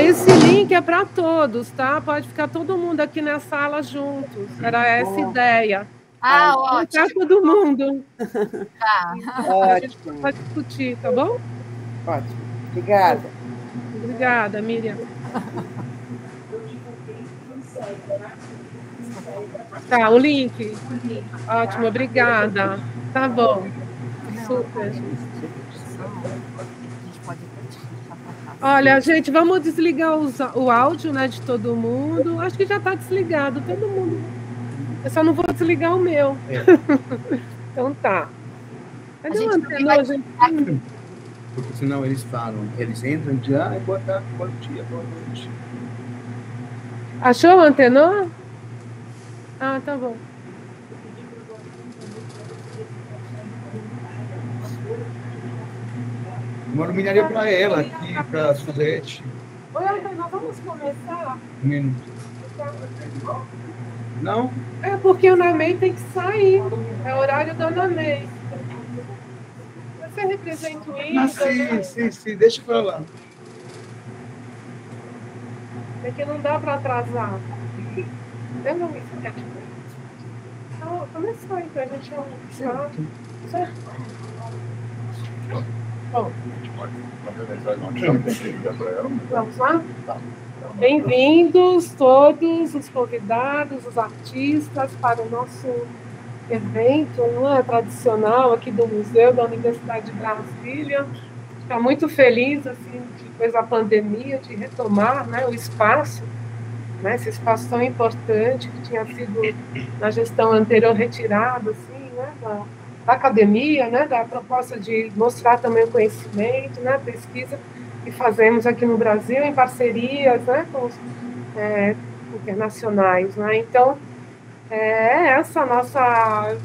Esse link é para todos, tá? Pode ficar todo mundo aqui na sala juntos. Era essa a ideia. Ótimo. Tá todo mundo. Tá. A gente pode discutir, tá bom? Ótimo. Obrigada. Obrigada, Miriam. Tá, o link. Ótimo, obrigada. Tá bom. Super. Olha, gente, vamos desligar o áudio, né, de todo mundo. Acho que já está desligado, todo mundo. Eu só não vou desligar o meu. Então tá. Cadê o antenor, gente? Porque senão eles falam, eles entram de e boa tarde, bom dia, boa noite. Achou o antenor? Ah, tá bom. Uma luminária para ela aqui, para a Suzete. Oi, Antenor, vamos começar? Um minuto. Não? É porque o Namei tem que sair. É o horário da Namei. Você representa o Ida? Sim, deixa para lá. É que não dá para atrasar. Lembra isso? Então, começou, então a gente vai. Certo? Bom. Vamos lá? Bem-vindos todos os convidados, os artistas, para o nosso evento, não é, tradicional aqui do Museu da Universidade de Brasília. Está muito feliz, assim, depois da pandemia, de retomar, né, o espaço, né, esse espaço tão importante que tinha sido na gestão anterior retirado, assim, né, da academia, né, da proposta de mostrar também o conhecimento, né, a pesquisa que fazemos aqui no Brasil em parcerias, né, com os internacionais, né. Então, essa nossa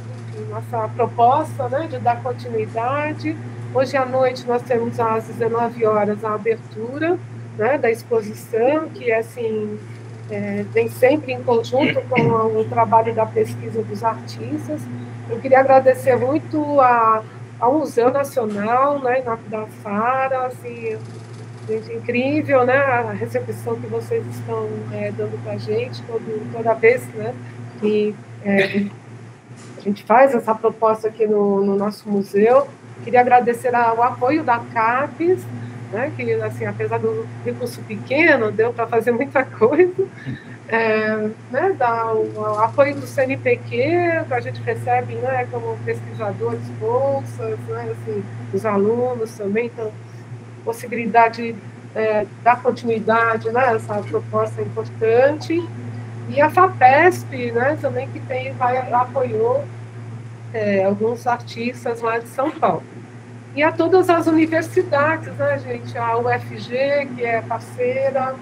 proposta, né, de dar continuidade. Hoje à noite nós temos às 19 horas a abertura, né, da exposição, que assim, vem sempre em conjunto com o trabalho da pesquisa dos artistas. Eu queria agradecer muito ao Museu Nacional, né, da Sara, assim, gente, incrível, né, a recepção que vocês estão dando para a gente toda vez, né, que a gente faz essa proposta aqui no nosso museu. Queria agradecer o apoio da CAPES, né, que, assim, apesar do recurso pequeno, deu para fazer muita coisa. Né, o apoio do CNPq, que a gente recebe, né, como pesquisadores, bolsas, né, assim, os alunos também, então, possibilidade de dar continuidade, né, essa proposta é importante. E a FAPESP, né, também, que apoiou alguns artistas lá de São Paulo. E a todas as universidades, né, gente? A UFG, que é parceira,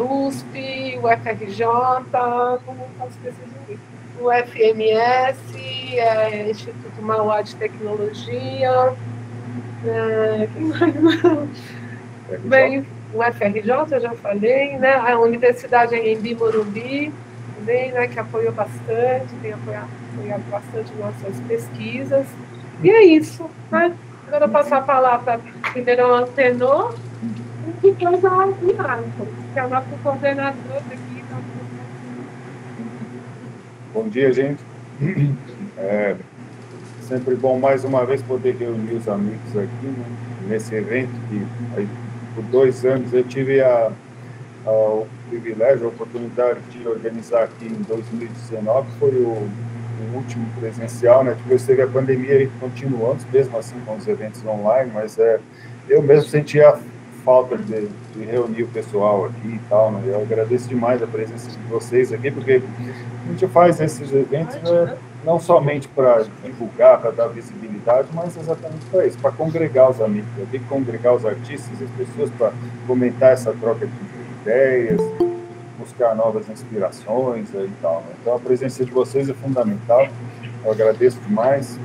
USP, UFRJ, não posso esquecer de mim, o FMS, Instituto Mauá de Tecnologia, quem mais? Bem, o FRJ, eu já falei, né? A Universidade Anhembi Morumbi, também, né, que apoiou bastante, tem apoiado bastante nossas pesquisas. E é isso, né? Agora eu passar a palavra primeiro ao Antenor e depois ao Bianco, que é o nosso coordenador aqui. Bom dia, gente. Sempre bom, mais uma vez, poder reunir os amigos aqui, né, nesse evento que, aí, por 2 anos, eu tive o privilégio, a oportunidade de organizar aqui em 2019, foi o último presencial, né? Depois teve a pandemia e continuamos, mesmo assim, com os eventos online, mas eu mesmo sentia falta de reunir o pessoal aqui e tal, né? Eu agradeço demais a presença de vocês aqui, porque a gente faz esses eventos, né, não somente para divulgar, para dar visibilidade, mas exatamente para isso, para congregar os amigos, congregar os artistas, as pessoas, para fomentar essa troca de ideias, buscar novas inspirações e tal, né? Então, a presença de vocês é fundamental, eu agradeço demais,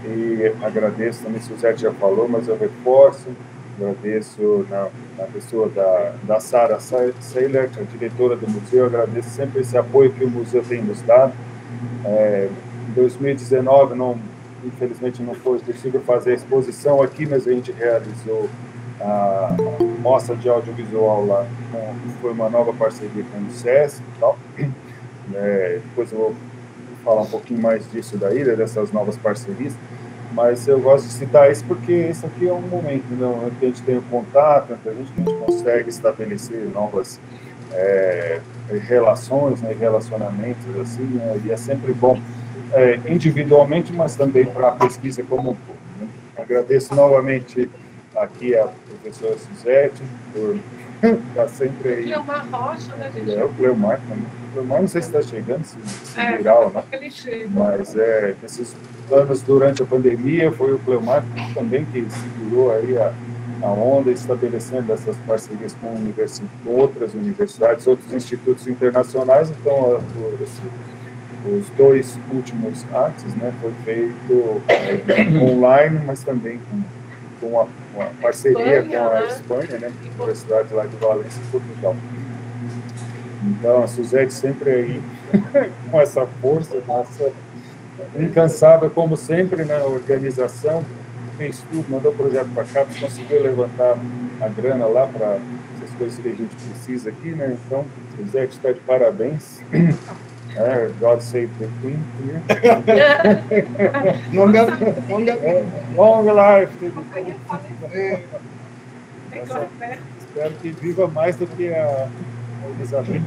e agradeço também, Suzete já falou, mas eu reforço, agradeço na pessoa da Sara Seiler, que é a diretora do museu, agradeço sempre esse apoio que o museu tem nos dado. Em 2019, infelizmente não foi possível fazer a exposição aqui, mas a gente realizou mostra de audiovisual lá, foi uma nova parceria com o SESC e tal. Depois eu vou falar um pouquinho mais disso daí, dessas novas parcerias, mas eu gosto de citar isso porque esse aqui é um momento, né, que a gente tem o contato entre a gente, que a gente consegue estabelecer novas relações, né, relacionamentos, assim, né, e é sempre bom, individualmente, mas também para a pesquisa como um todo, né. Agradeço novamente aqui a professora Suzete por estar sempre aí. Cleomar Rocha, né, gente? O Cleomar também. O Cleomar não sei se está chegando, se viral, né? Ele chega. Mas esses anos durante a pandemia, foi o Cleomar também que segurou aí a onda, estabelecendo essas parcerias com outras universidades, outros institutos internacionais. Então, os 2 últimos artes, né, foi feito online, mas também com uma parceria com a Espanha, né, Universidade lá de Valência, Portugal. Então, a Suzete sempre aí com essa força, nossa, incansável, como sempre, na organização, fez tudo, mandou o projeto para cá, conseguiu levantar a grana lá para essas coisas que a gente precisa aqui, né? Então, Suzete está de parabéns. God save the Queen. Long life to the Queen. Espero que viva mais do que a Elizabeth.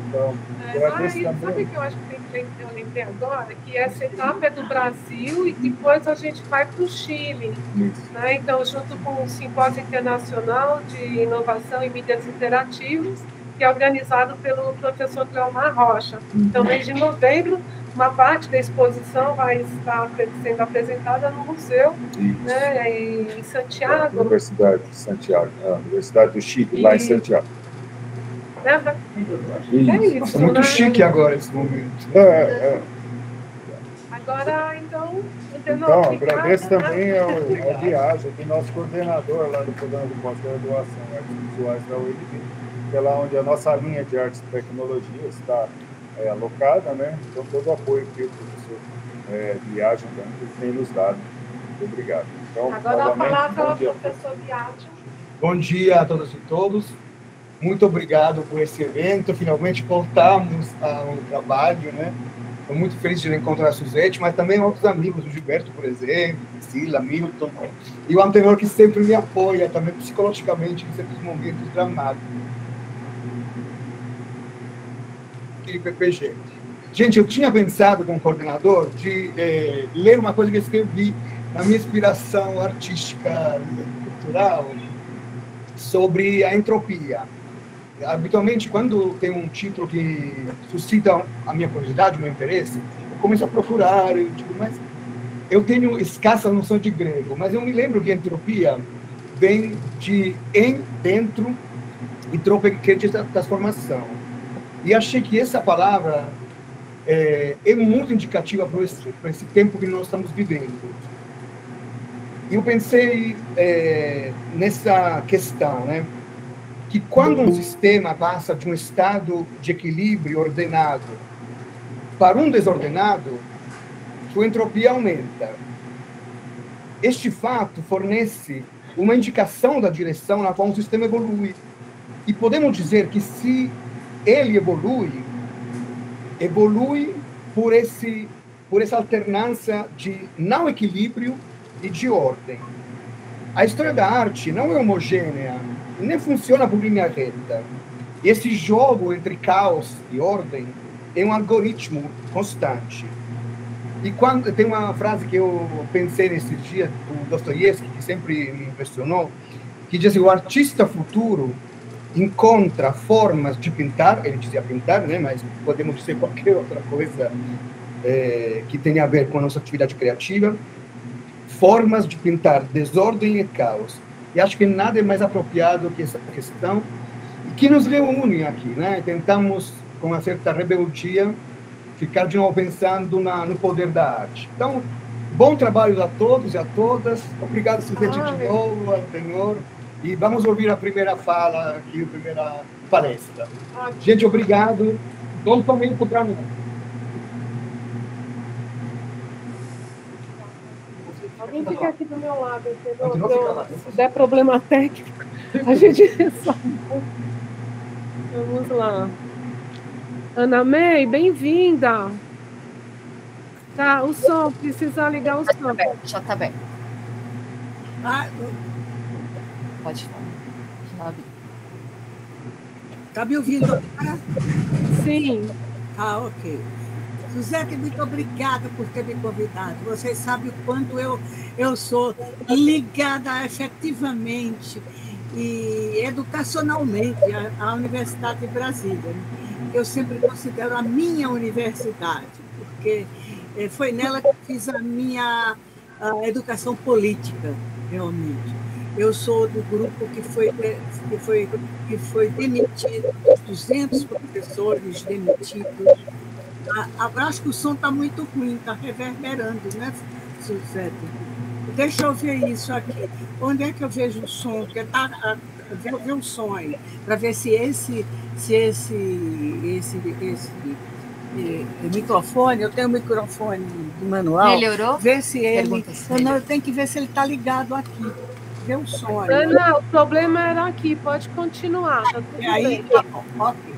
Então, agradeço também. Sabe o que eu acho que eu lembrei agora? Que essa etapa é do Brasil e depois a gente vai para o Chile. Né? Então, junto com o Simpósio Internacional de Inovação em Mídias Interativas, que é organizado pelo professor Cleomar Rocha. Então, mês de novembro, uma parte da exposição vai estar sendo apresentada no museu, né, em Santiago. Universidade de Santiago, Universidade do Chile, lá em Santiago. É isso, muito né? chique agora esse momento. Agora, então, então, agradeço também ao Viagem, que é nosso coordenador lá do programa de pós-graduação em Artes Visuais da UNB, que é lá onde a nossa linha de artes e tecnologia está alocada, né? Então, todo o apoio que o professor Viagem tem nos dado. Muito obrigado. Então, agora a palavra ao professor Viagem. Bom dia a todas e todos. Muito obrigado por esse evento. Finalmente voltamos ao trabalho, né? Estou muito feliz de encontrar a Suzete, mas também outros amigos, o Gilberto, por exemplo, Priscila, Milton, e o Antenor, que sempre me apoia, também psicologicamente, em certos momentos dramáticos. E PPG. Gente, eu tinha pensado com o coordenador de ler uma coisa que eu escrevi na minha inspiração artística cultural sobre a entropia. Habitualmente, quando tem um título que suscita a minha curiosidade, o meu interesse, eu começo a procurar, mas eu tenho escassa noção de grego, mas eu me lembro que a entropia vem de em, dentro, e tropa, que é de transformação. E achei que essa palavra é muito indicativa para esse tempo que nós estamos vivendo. E eu pensei nessa questão, né? Que quando um sistema passa de um estado de equilíbrio ordenado para um desordenado, sua entropia aumenta. Este fato fornece uma indicação da direção na qual o sistema evolui. E podemos dizer que se ele evolui por essa alternância de não equilíbrio e de ordem. A história da arte não é homogênea, nem funciona por linha reta. Esse jogo entre caos e ordem é um algoritmo constante. E quando tem uma frase que eu pensei nesses dias do Dostoiévski, que sempre me impressionou, que diz assim: o artista futuro encontra formas de pintar, ele dizia pintar, né, mas podemos dizer qualquer outra coisa que tenha a ver com a nossa atividade criativa, formas de pintar desordem e caos. E acho que nada é mais apropriado que essa questão, que nos reúne aqui, né? Tentamos, com uma certa rebeldia, ficar de novo pensando no poder da arte. Então, bom trabalho a todos e a todas. Obrigado, Suzete, de novo, Antenor. E vamos ouvir a primeira fala aqui, a primeira palestra. Gente, obrigado. Bom momento para mim. Alguém fica aqui do meu lado, entendeu? Se der problema técnico. A gente resolve. Vamos lá. Ana May, bem-vinda. Tá, o som, precisa ligar o som. Já tá bem. Ah, Pode falar. tá me ouvindo? Sim. Ah, ok. Suzete, muito obrigada por ter me convidado. Vocês sabem o quanto eu sou ligada efetivamente e educacionalmente à Universidade de Brasília. Eu sempre considero a minha universidade, porque foi nela que eu fiz a minha educação política, realmente. Eu sou do grupo que foi demitido, 200 professores demitidos. Acho que o som está muito ruim, está reverberando, né, Suzete? Deixa eu ver isso aqui. Onde é que eu vejo o som? Ver o som aí, para ver se esse microfone, eu tenho um microfone do manual. Melhorou? Ver se ele. Não, eu tenho que ver se ele está ligado aqui. Ver o som aí. Ana, o problema era aqui, pode continuar. Tá tudo aí, bem. tá bom, ok.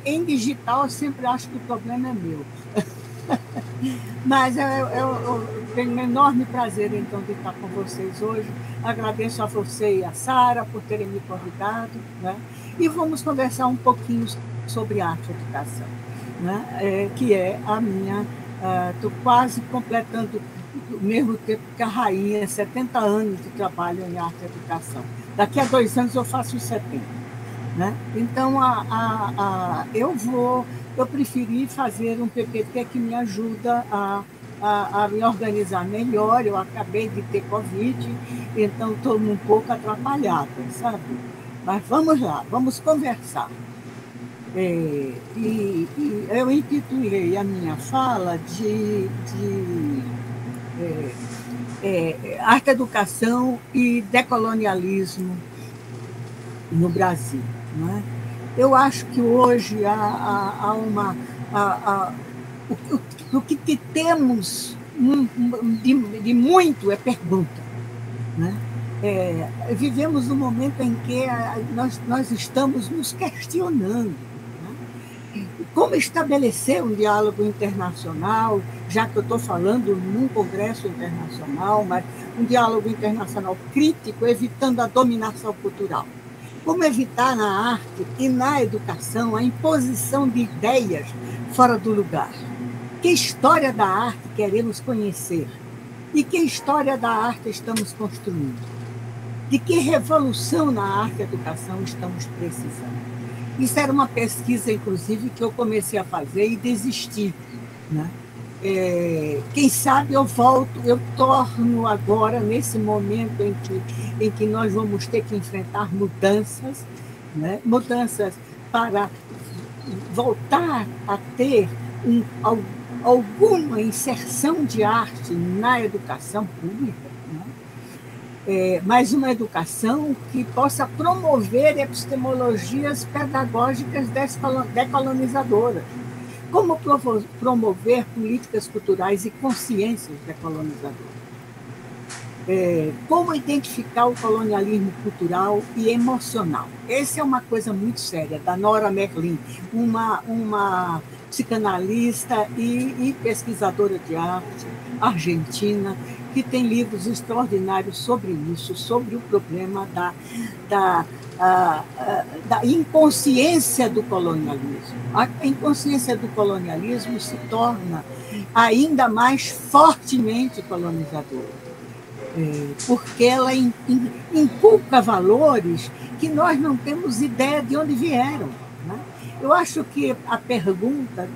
Em digital, eu sempre acho que o problema é meu. Mas eu tenho um enorme prazer, então, de estar com vocês hoje. Agradeço a você e a Sara por terem me convidado, né? E vamos conversar um pouquinho sobre arte e educação, né? Que é a minha... Estou quase completando, ao mesmo tempo que a rainha, 70 anos de trabalho em arte e educação. Daqui a 2 anos eu faço os 70. Né? Então, eu preferi fazer um PPT que me ajuda a me organizar melhor. Eu acabei de ter Covid, então estou um pouco atrapalhada, sabe? Mas vamos lá, vamos conversar. Eu intitulei a minha fala de arte, educação e decolonialismo no Brasil. Não é? Eu acho que hoje há uma... o que temos de muito é pergunta. Né? Vivemos um momento em que nós estamos nos questionando. Né? Como estabelecer um diálogo internacional, já que eu estou falando num congresso internacional, mas um diálogo internacional crítico, evitando a dominação cultural. Como evitar na arte e na educação a imposição de ideias fora do lugar? Que história da arte queremos conhecer? E que história da arte estamos construindo? De que revolução na arte e educação estamos precisando? Isso era uma pesquisa, inclusive, que eu comecei a fazer e desisti. Né? Quem sabe eu volto, eu torno agora, nesse momento em que nós vamos ter que enfrentar mudanças, né? Mudanças para voltar a ter alguma inserção de arte na educação pública, né? Mas uma educação que possa promover epistemologias pedagógicas decolonizadoras. Como promover políticas culturais e consciências decolonizadoras? Como identificar o colonialismo cultural e emocional? Essa é uma coisa muito séria, da Nora Merlin, uma psicanalista e pesquisadora de arte argentina, que tem livros extraordinários sobre isso, sobre o problema da inconsciência do colonialismo. A inconsciência do colonialismo se torna ainda mais fortemente colonizadora, porque ela inculca valores que nós não temos ideia de onde vieram. Né? Eu acho que a pergunta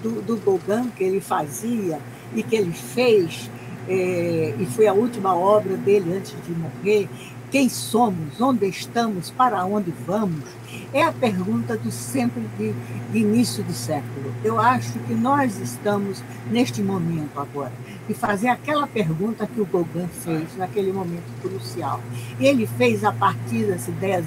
do Gauguin que ele fazia e que ele fez, e foi a última obra dele antes de morrer, quem somos, onde estamos, para onde vamos, é a pergunta do sempre de início do século. Eu acho que nós estamos, neste momento agora, de fazer aquela pergunta que o Gauguin fez naquele momento crucial. Ele fez a partir das ideias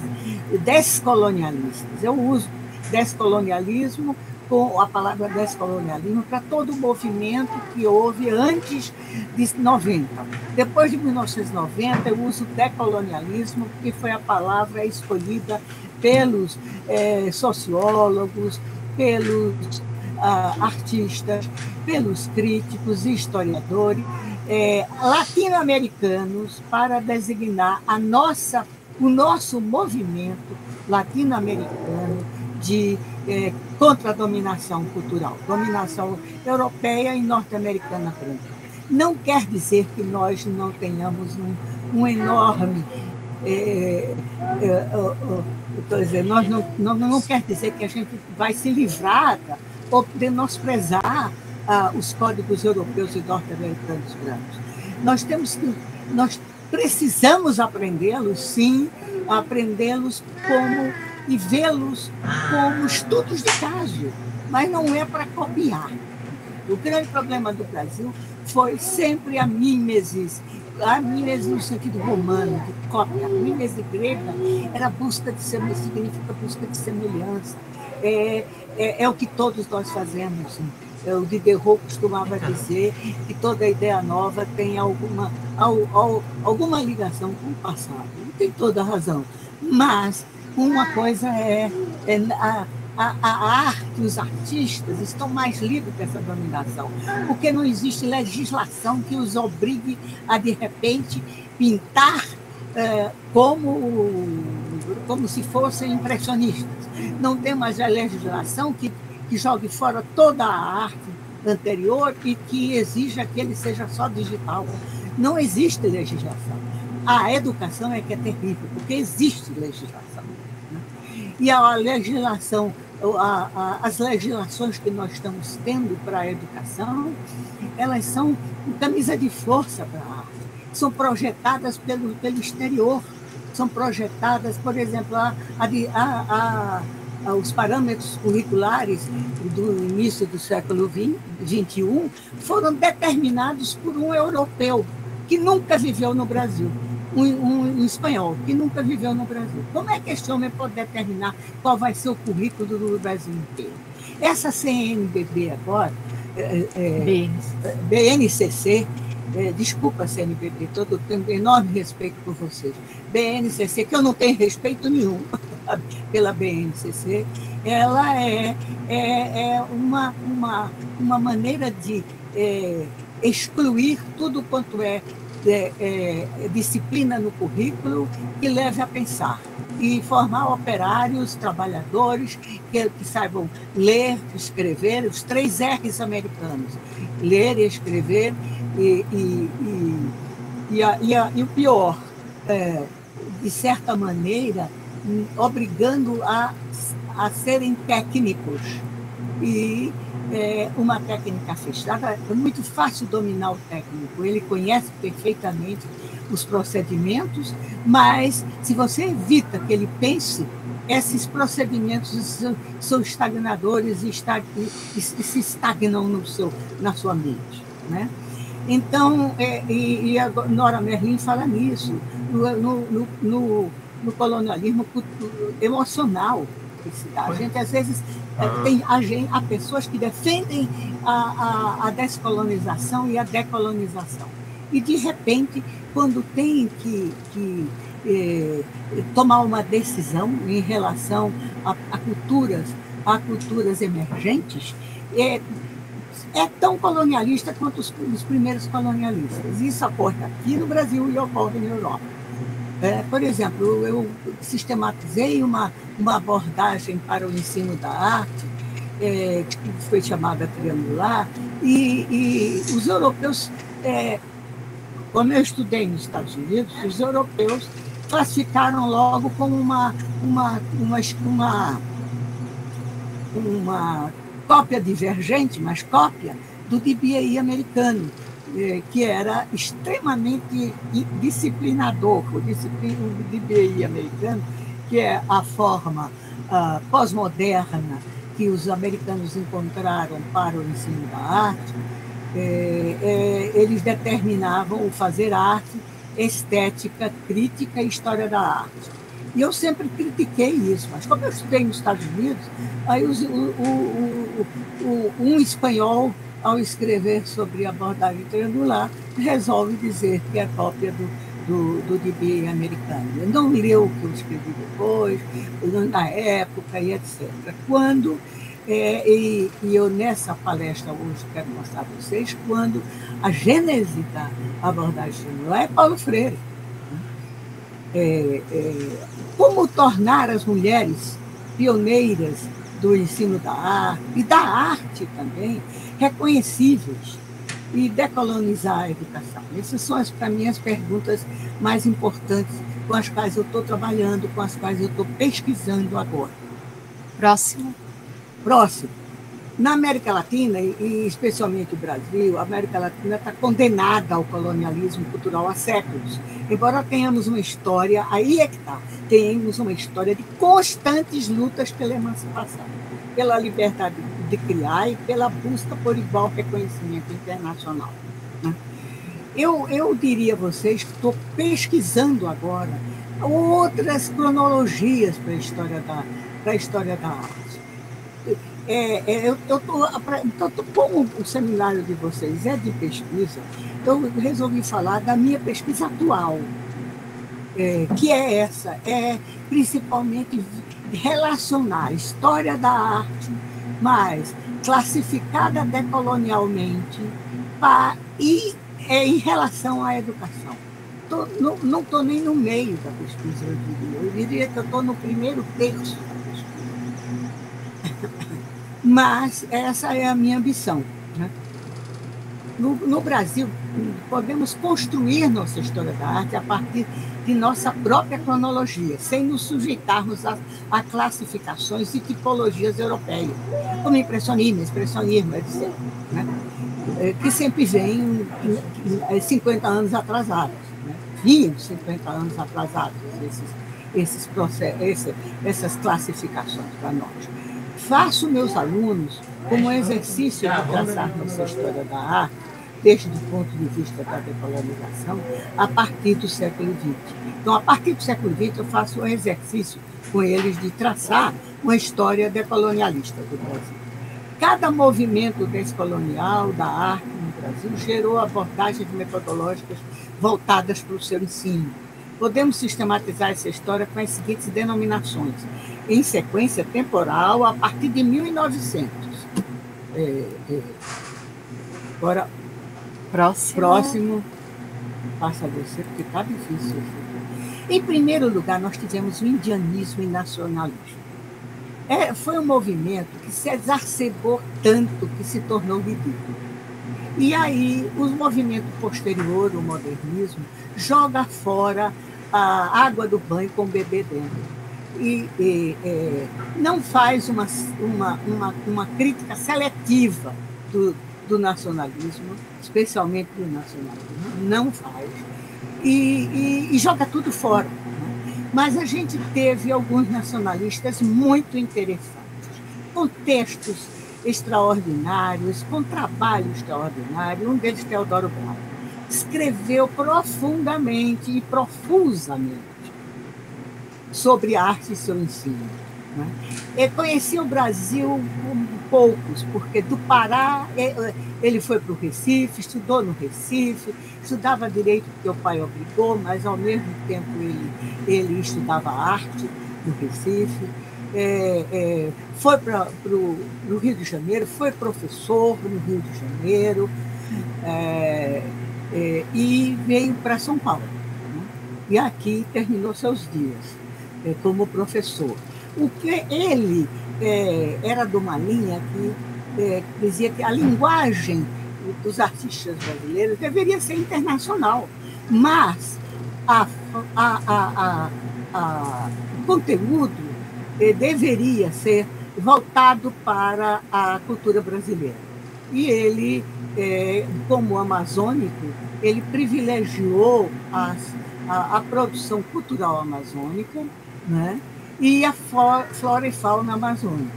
descolonialistas. Eu uso descolonialismo com a palavra descolonialismo para todo o movimento que houve antes de 90. Depois de 1990, eu uso decolonialismo, que foi a palavra escolhida pelos sociólogos, pelos artistas, pelos críticos e historiadores latino-americanos para designar o nosso movimento latino-americano de contra a dominação cultural, dominação europeia e norte-americana branca. Não quer dizer que nós não tenhamos um enorme... não quer dizer que a gente vai se livrar ou menosprezar os códigos europeus e norte-americanos brancos. Nós precisamos aprendê-los, sim, aprendê-los e vê-los como estudos de caso, mas não é para copiar. O grande problema do Brasil foi sempre a mímesis no sentido romano, de cópia. A mímese grega era significa busca de semelhança. É o que todos nós fazemos. O Diderot costumava dizer que toda ideia nova tem alguma ligação com o passado. Não tem toda a razão. Mas uma coisa a arte, os artistas estão mais livres dessa dominação, porque não existe legislação que os obrigue a, de repente, pintar como se fossem impressionistas. Não tem mais a legislação que jogue fora toda a arte anterior e que exija que ele seja só digital. Não existe legislação. A educação é que é terrível, porque existe legislação. Né? E a legislação, as legislações que nós estamos tendo para a educação, elas são camisa de força para a arte. São projetadas pelo exterior. São projetadas, por exemplo, os parâmetros curriculares do início do século XXI foram determinados por um europeu que nunca viveu no Brasil, um espanhol que nunca viveu no Brasil. Como é que esse homem pode determinar qual vai ser o currículo do Brasil inteiro? Essa CNBB agora, BNCC, desculpa, CNBB, eu tenho enorme respeito por vocês. BNCC, que eu não tenho respeito nenhum pela BNCC, ela é uma maneira de excluir tudo quanto é disciplina no currículo que leve a pensar e formar operários, trabalhadores que saibam ler, escrever, os 3 R's americanos, ler e escrever e o pior, de certa maneira, obrigando a serem técnicos. E uma técnica fechada, é muito fácil dominar o técnico, ele conhece perfeitamente os procedimentos, mas se você evita que ele pense, esses procedimentos são estagnadores e se estagnam na sua mente. Né? Então, a Nora Merlin fala nisso, no colonialismo emocional. A gente, às vezes, há pessoas que defendem a descolonização e a decolonização. E, de repente, quando tem que tomar uma decisão em relação a culturas emergentes, é tão colonialista quanto os primeiros colonialistas. Isso ocorre aqui no Brasil e ocorre na Europa. Por exemplo, eu sistematizei uma abordagem para o ensino da arte, que foi chamada triangular, e os europeus, como eu estudei nos Estados Unidos, os europeus classificaram logo como uma cópia divergente, mas cópia do DBA americano, que era extremamente disciplinador. O DBA americano, que é a forma pós-moderna que os americanos encontraram para o ensino da arte, eles determinavam o fazer arte, estética, crítica e história da arte. E eu sempre critiquei isso, mas como eu estudei nos Estados Unidos, aí um espanhol, ao escrever sobre a abordagem triangular, resolve dizer que é cópia do DB americano. Ele não leu o que eu escrevi depois, na época e etc. Quando, e eu nessa palestra hoje quero mostrar a vocês, quando a gênese da abordagem triangular é Paulo Freire. Como tornar as mulheres pioneiras do ensino da arte, e da arte também, reconhecíveis, e decolonizar a educação. Essas são, para mim, as perguntas mais importantes com as quais eu estou trabalhando, com as quais eu estou pesquisando agora. Próximo. Na América Latina, e especialmente o Brasil, a América Latina está condenada ao colonialismo cultural há séculos. Embora tenhamos uma história, aí é que está, temos uma história de constantes lutas pela emancipação, pela liberdade de criar e pela busca por igual reconhecimento internacional. Né? Eu diria a vocês que estou pesquisando agora outras cronologias para a história da arte. Como o seminário de vocês é de pesquisa, eu resolvi falar da minha pesquisa atual, que é essa, principalmente relacionar a história da arte, mas classificada decolonialmente, e em relação à educação. Não estou nem no meio da pesquisa, eu diria que eu estou no primeiro terço da pesquisa. Mas essa é a minha ambição. Né? No Brasil, podemos construir nossa história da arte a partir de nossa própria cronologia, sem nos sujeitarmos a classificações e tipologias europeias, como expressionismo, etc., né? Que sempre vêm 50 anos atrasados. Né? Vinham 50 anos atrasados esses processos, essas classificações para nós. Faço meus alunos como exercício de traçar nossa história da arte, desde o ponto de vista da decolonização, a partir do século XX. Então, a partir do século XX, eu faço um exercício com eles de traçar uma história decolonialista do Brasil. Cada movimento descolonial da arte no Brasil gerou abordagens metodológicas voltadas para o seu ensino. Podemos sistematizar essa história com as seguintes denominações: em sequência temporal, a partir de 1900. Agora, próximo, passa a você, porque está difícil. Em primeiro lugar, nós tivemos o indianismo e nacionalismo. Foi um movimento que se exacerbou tanto que se tornou ridículo. E aí, o movimento posterior, o modernismo, joga fora a água do banho com o bebê dentro. E não faz uma crítica seletiva do nacionalismo, especialmente do nacionalismo, não faz, e joga tudo fora. Né? Mas a gente teve alguns nacionalistas muito interessantes, com textos extraordinários, com trabalho extraordinário. Um deles, Teodoro Braga, escreveu profundamente e profusamente sobre arte e seu ensino. Né? Eu conheci o Brasil poucos, porque do Pará ele foi para o Recife, estudou no Recife, estudava direito porque o pai obrigou, mas ao mesmo tempo ele estudava arte no Recife, foi para o Rio de Janeiro, foi professor no Rio de Janeiro, e veio para São Paulo. Né? E aqui terminou seus dias como professor. O que ele era de uma linha que dizia que a linguagem dos artistas brasileiros deveria ser internacional, mas o conteúdo deveria ser voltado para a cultura brasileira. E ele, como amazônico, ele privilegiou a produção cultural amazônica, né? E a flora e fauna amazônica.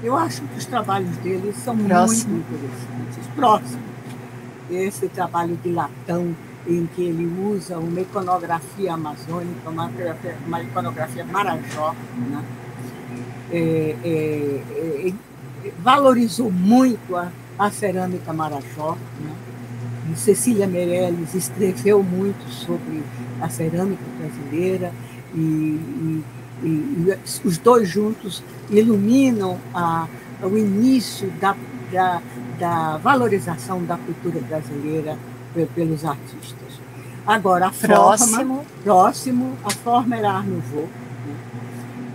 Eu acho que os trabalhos dele são muito interessantes. Próximo, esse trabalho de Latão, em que ele usa uma iconografia amazônica, uma iconografia marajó, né? Valorizou muito a cerâmica marajó, né? E Cecília Meirelles escreveu muito sobre a cerâmica brasileira e os dois juntos iluminam o início da valorização da cultura brasileira pelos artistas. Agora, a forma era Art Nouveau, né?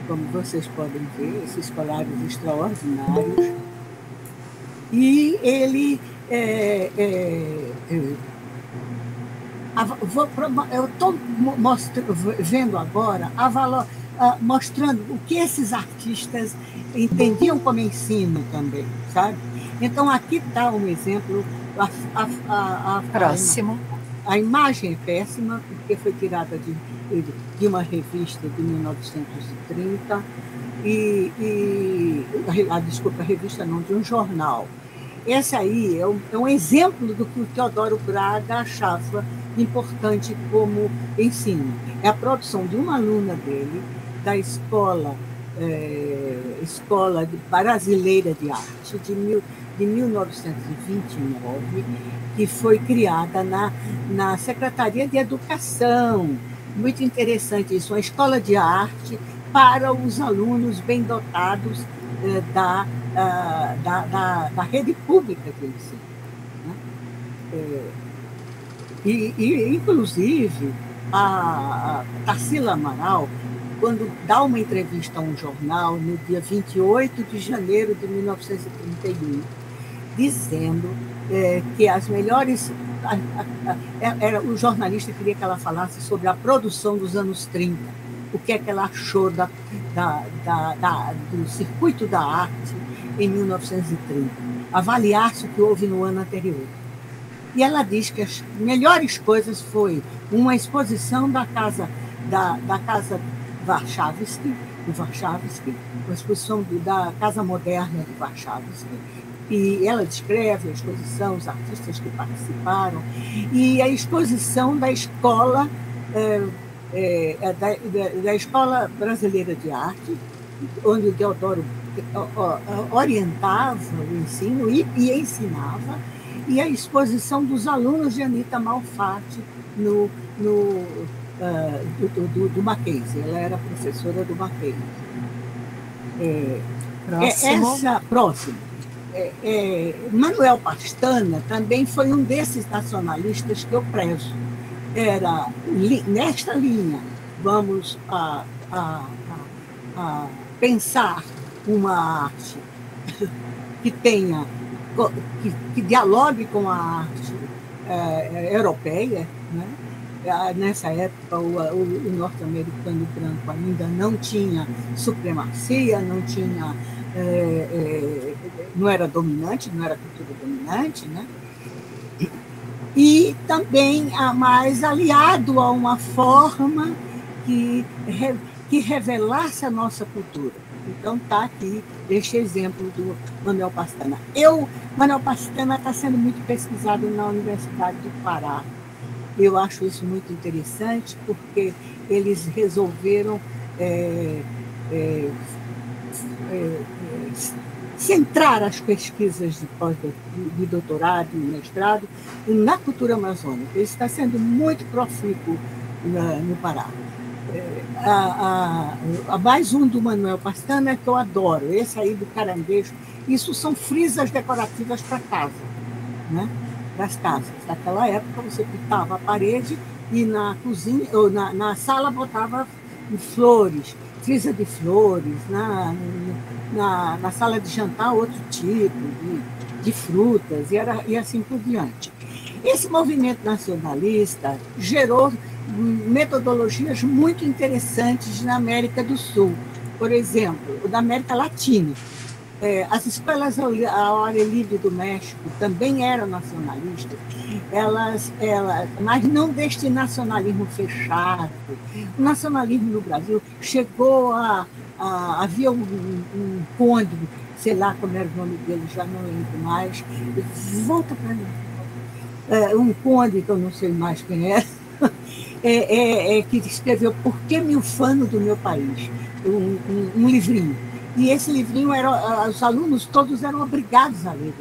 Como vocês podem ver, esses colares extraordinários. E ele eu estou vendo agora mostrando o que esses artistas entendiam como ensino também, sabe? Então, aqui está um exemplo. Próximo. A imagem é péssima, porque foi tirada de uma revista de 1930, desculpa, a revista não, de um jornal. Esse aí é um exemplo do que o Teodoro Braga achava importante como ensino. É a produção de uma aluna dele, da Escola Brasileira de Arte, de 1929, que foi criada na Secretaria de Educação. Muito interessante isso, uma escola de arte para os alunos bem dotados da rede pública de ensino, né? Inclusive, a Tarsila Amaral, quando dá uma entrevista a um jornal, no dia 28 de janeiro de 1931, dizendo que as melhores... o jornalista queria que ela falasse sobre a produção dos anos 30, o que é que ela achou do circuito da arte em 1930, avaliasse o que houve no ano anterior. E ela diz que as melhores coisas foi uma exposição da casa Warszawski, uma exposição da Casa Moderna de Warszawski, e ela descreve a exposição, os artistas que participaram, e a exposição da escola da Escola Brasileira de Arte, onde o Teodoro orientava o ensino e ensinava, e a exposição dos alunos de Anita Malfatti do Mackenzie. Ela era professora do Mackenzie. Próximo. Manuel Pastana também foi um desses nacionalistas que eu prezo. Era nesta linha, vamos a pensar uma arte que tenha, que dialogue com a arte europeia, né? Nessa época, o norte-americano branco ainda não tinha supremacia, não era dominante, não era cultura dominante, né? E também mais aliado a uma forma que revelasse a nossa cultura. Então, está aqui este exemplo do Manuel Pastana. Manuel Pastana está sendo muito pesquisado na Universidade do Pará. Eu acho isso muito interessante, porque eles resolveram centrar as pesquisas de doutorado e mestrado na cultura amazônica. Isso está sendo muito profícuo no Pará. Mais um do Manuel Pastana que eu adoro, esse aí do caranguejo. Isso são frisas decorativas para casa, né? Das casas. Naquela época, você pintava a parede e na cozinha, ou na sala, botava flores, frisa de flores, na sala de jantar, outro tipo de frutas, e assim por diante. Esse movimento nacionalista gerou metodologias muito interessantes na América do Sul, por exemplo, da América Latina. As escolas ao ar livre do México também eram nacionalistas, mas não deste nacionalismo fechado. O nacionalismo no Brasil chegou havia um conde, sei lá como era o nome dele, já não lembro mais. Volta para mim. um conde, que eu não sei mais quem é, que escreveu Por que me ufano do meu país? Um livrinho. E esse livrinho, os alunos todos eram obrigados a ler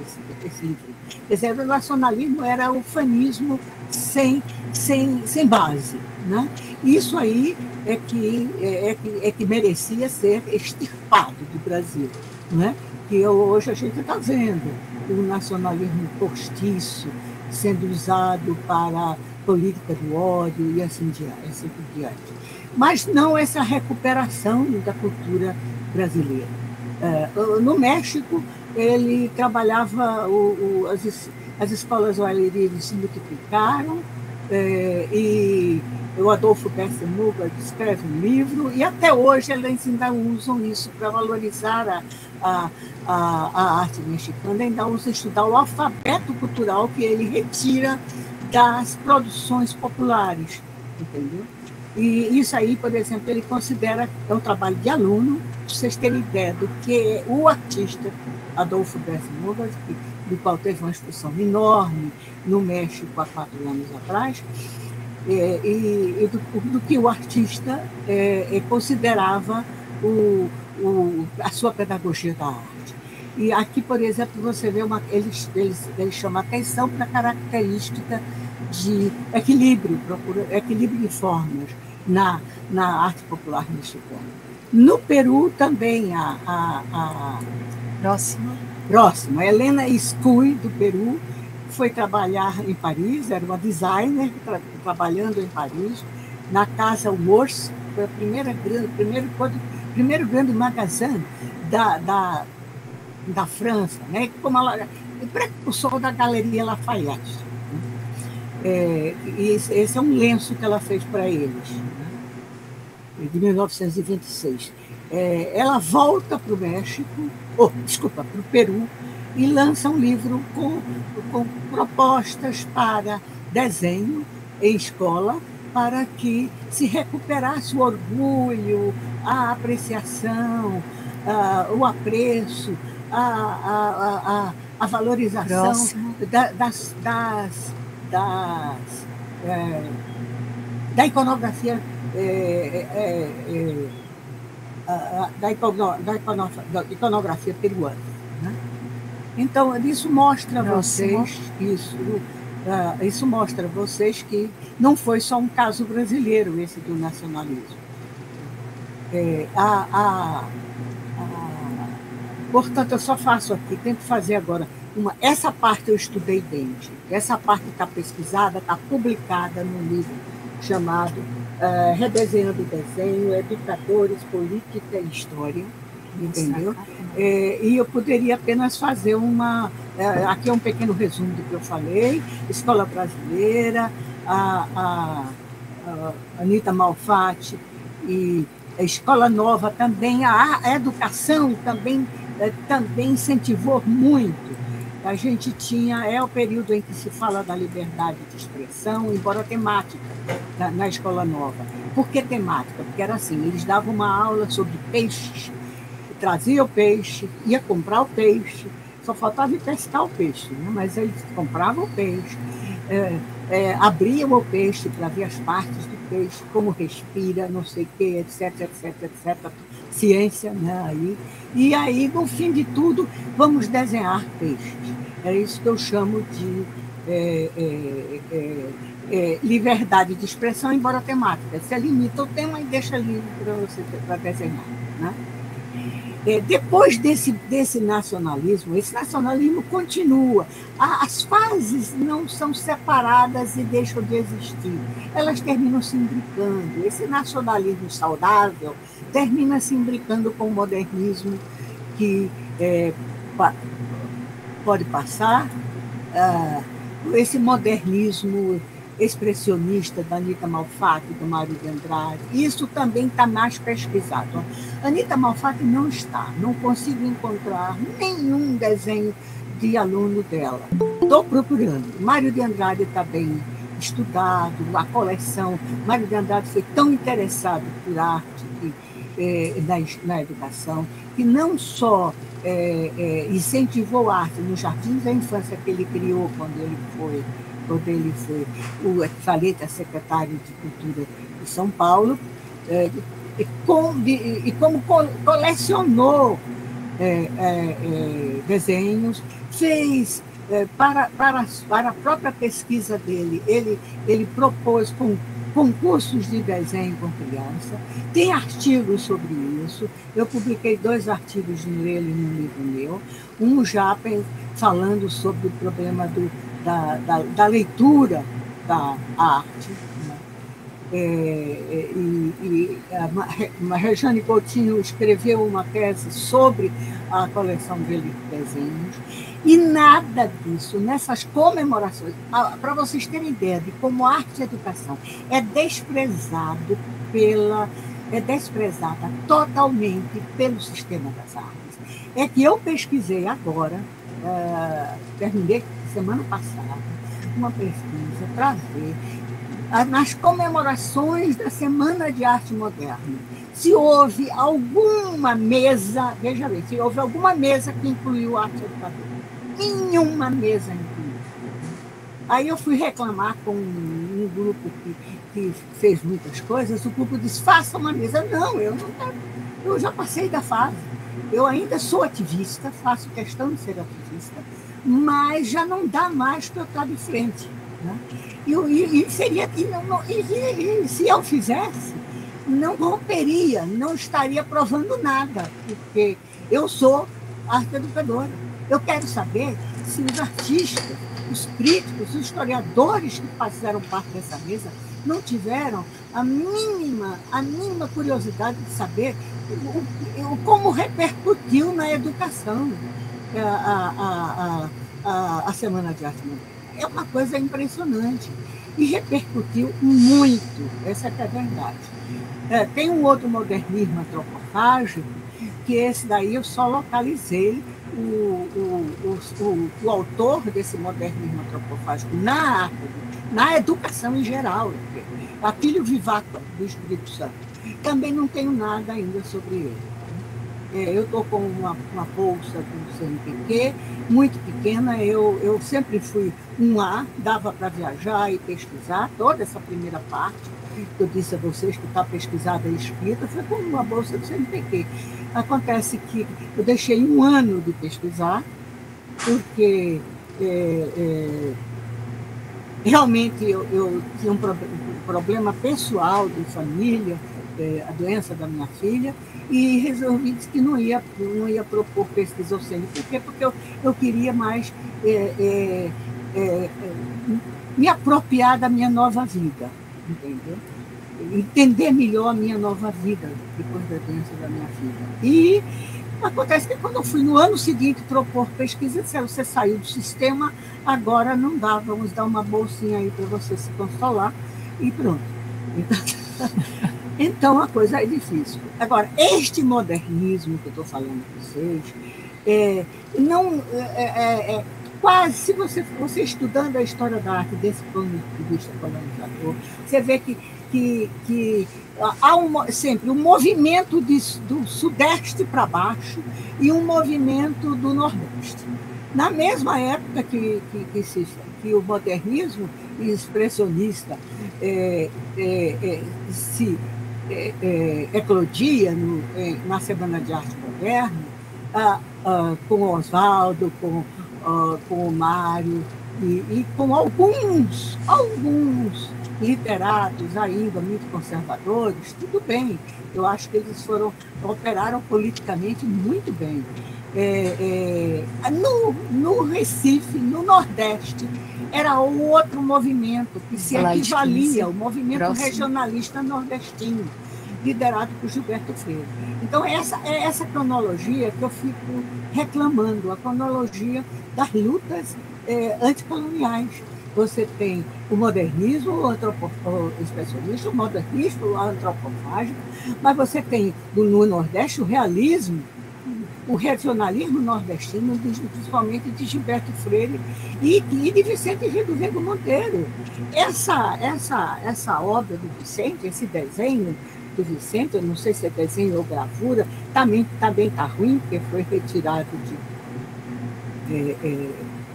esse livrinho. Quer dizer, o nacionalismo era o ufanismo sem base. Né? Isso aí é que merecia ser extirpado do Brasil. Né? Que hoje a gente está vendo o nacionalismo postiço sendo usado para a política do ódio e assim por diante. Mas não essa recuperação da cultura brasileira. No México, ele trabalhava, as escolas bailarines se multiplicaram, e o Adolfo Bessa-Muga escreve um livro, e até hoje eles ainda usam isso para valorizar a arte mexicana, ainda usam estudar o alfabeto cultural que ele retira das produções populares, entendeu? E isso aí, por exemplo, ele considera que é um trabalho de aluno, para vocês terem ideia do que o artista Adolfo Bessa-Muga, do qual teve uma exposição enorme no México há 4 anos atrás, e do que o artista considerava a sua pedagogia da arte. E aqui, por exemplo, você vê eles chamam atenção para a característica de equilíbrio de formas na arte popular mexicana. No Peru também a próxima, Helena Escuy, do Peru, foi trabalhar em Paris, era uma designer trabalhando em Paris, na Casa Wors, foi a primeiro grande magazine da França, né? Como ela precursor da Galeria Lafayette. E esse é um lenço que ela fez para eles, né? De 1926. Ela volta para o México, para o Peru, e lança um livro com propostas para desenho em escola, para que se recuperasse o orgulho, a apreciação, o apreço, a valorização da iconografia da iconografia peruana. Né? Então, isso mostra a vocês isso mostra a vocês que não foi só um caso brasileiro esse do nacionalismo. Portanto, eu só faço aqui, tento fazer agora essa parte eu estudei bem, essa parte está pesquisada, está publicada num livro chamado Redesenhando o Desenho, Educadores, Política e História, entendeu? E eu poderia apenas fazer aqui é um pequeno resumo do que eu falei: Escola Brasileira, a Anita Malfatti, e a Escola Nova também, a educação também incentivou muito. A gente tinha, o período em que se fala da liberdade de expressão, embora temática, na Escola Nova. Por que temática? Porque era assim, eles davam uma aula sobre peixes, trazia o peixe, ia comprar o peixe, só faltava ir pescar o peixe, né? Mas eles compravam o peixe, abriam o peixe para ver as partes do peixe, como respira, não sei o quê, etc, etc, etc, ciência, né? E aí, no fim de tudo, vamos desenhar peixes. É isso que eu chamo de liberdade de expressão, embora temática. Você limita o tema e deixa livre para você para desenhar. Né? Depois desse nacionalismo, esse nacionalismo continua. As fases não são separadas e deixam de existir. Elas terminam se imbricando. Esse nacionalismo saudável termina se imbricando com o modernismo, que pode passar, esse modernismo expressionista da Anita Malfatti, do Mário de Andrade. Isso também está mais pesquisado. A Anita Malfatti não consigo encontrar nenhum desenho de aluno dela. Estou procurando. Mário de Andrade está bem estudado, a coleção. Mário de Andrade foi tão interessado por arte na educação, que não só incentivou a arte nos jardins da infância que ele criou quando ele foi quando ele foi o equivalente a secretário de Cultura de São Paulo, e como colecionou desenhos, fez para a própria pesquisa dele, ele propôs concursos de desenho com criança, tem artigos sobre isso. Eu publiquei 2 artigos nele num livro meu, um já falando sobre o problema da leitura da arte, né? A Rejane Coutinho escreveu uma tese sobre a coleção dele de desenhos, e nada disso, nessas comemorações, para vocês terem ideia de como a arte e a educação é desprezada totalmente pelo sistema das artes. É que eu pesquisei agora, terminei semana passada, uma pesquisa para ver nas comemorações da Semana de Arte Moderna, se houve alguma mesa, veja bem, se houve alguma mesa que incluiu arte educadora. Nenhuma mesa incluiu. Aí eu fui reclamar com um grupo que fez muitas coisas, o grupo disse, faça uma mesa. Não, eu não quero, eu já passei da fase. Eu ainda sou ativista, faço questão de ser ativista, mas já não dá mais para eu estar de frente, né? E se eu fizesse, não romperia, não estaria provando nada, porque eu sou arte educadora. Eu quero saber se os artistas, os críticos, os historiadores que fizeram parte dessa mesa não tiveram a mínima curiosidade de saber como repercutiu na educação a Semana de Arte Moderna. É uma coisa impressionante. E repercutiu muito, essa é a verdade. Tem um outro modernismo antropofágico, que esse daí eu só localizei o autor desse modernismo antropofágico na arte, na educação em geral, Atílio Vivaco, do Espírito Santo. Também não tenho nada ainda sobre ele. Eu estou com uma bolsa do CNPq, muito pequena, eu sempre fui um A, dava para viajar e pesquisar, toda essa primeira parte, que eu disse a vocês que está pesquisada e escrita, foi com uma bolsa do CNPq. Acontece que eu deixei 1 ano de pesquisar, porque realmente eu tinha um problema pessoal de família, a doença da minha filha, e resolvi que não ia propor pesquisa ao CNPq, porque eu queria mais me apropriar da minha nova vida, entendeu? Entender melhor a minha nova vida depois da doença da minha filha. E acontece que quando eu fui no ano seguinte propor pesquisa, disseram, você saiu do sistema, agora não dá, vamos dar uma bolsinha aí para você se consolar, e pronto. Então a coisa é difícil. Agora, este modernismo que eu estou falando com vocês, quase, se você estudando a história da arte desse ponto de vista colonizador, você vê que há sempre um movimento do sudeste para baixo e um movimento do nordeste. Na mesma época que o modernismo expressionista se eclodia na Semana de Arte Moderna, com o Oswaldo, com o Mário e com alguns literatos ainda muito conservadores, tudo bem. Eu acho que eles operaram politicamente muito bem. No Recife, no Nordeste, era o outro movimento que se equivalia ao movimento regionalista nordestino, liderado por Gilberto Freire. Então, essa cronologia que eu fico reclamando, a cronologia das lutas anticoloniais. Você tem o modernismo, o expressionista, o modernismo, o antropofágico, mas você tem no Nordeste o realismo, o regionalismo nordestino, principalmente de Gilberto Freire e de Vicente Redondo Monteiro. Essa obra do Vicente, esse desenho do Vicente, eu não sei se é desenho ou gravura, também está ruim, porque foi retirado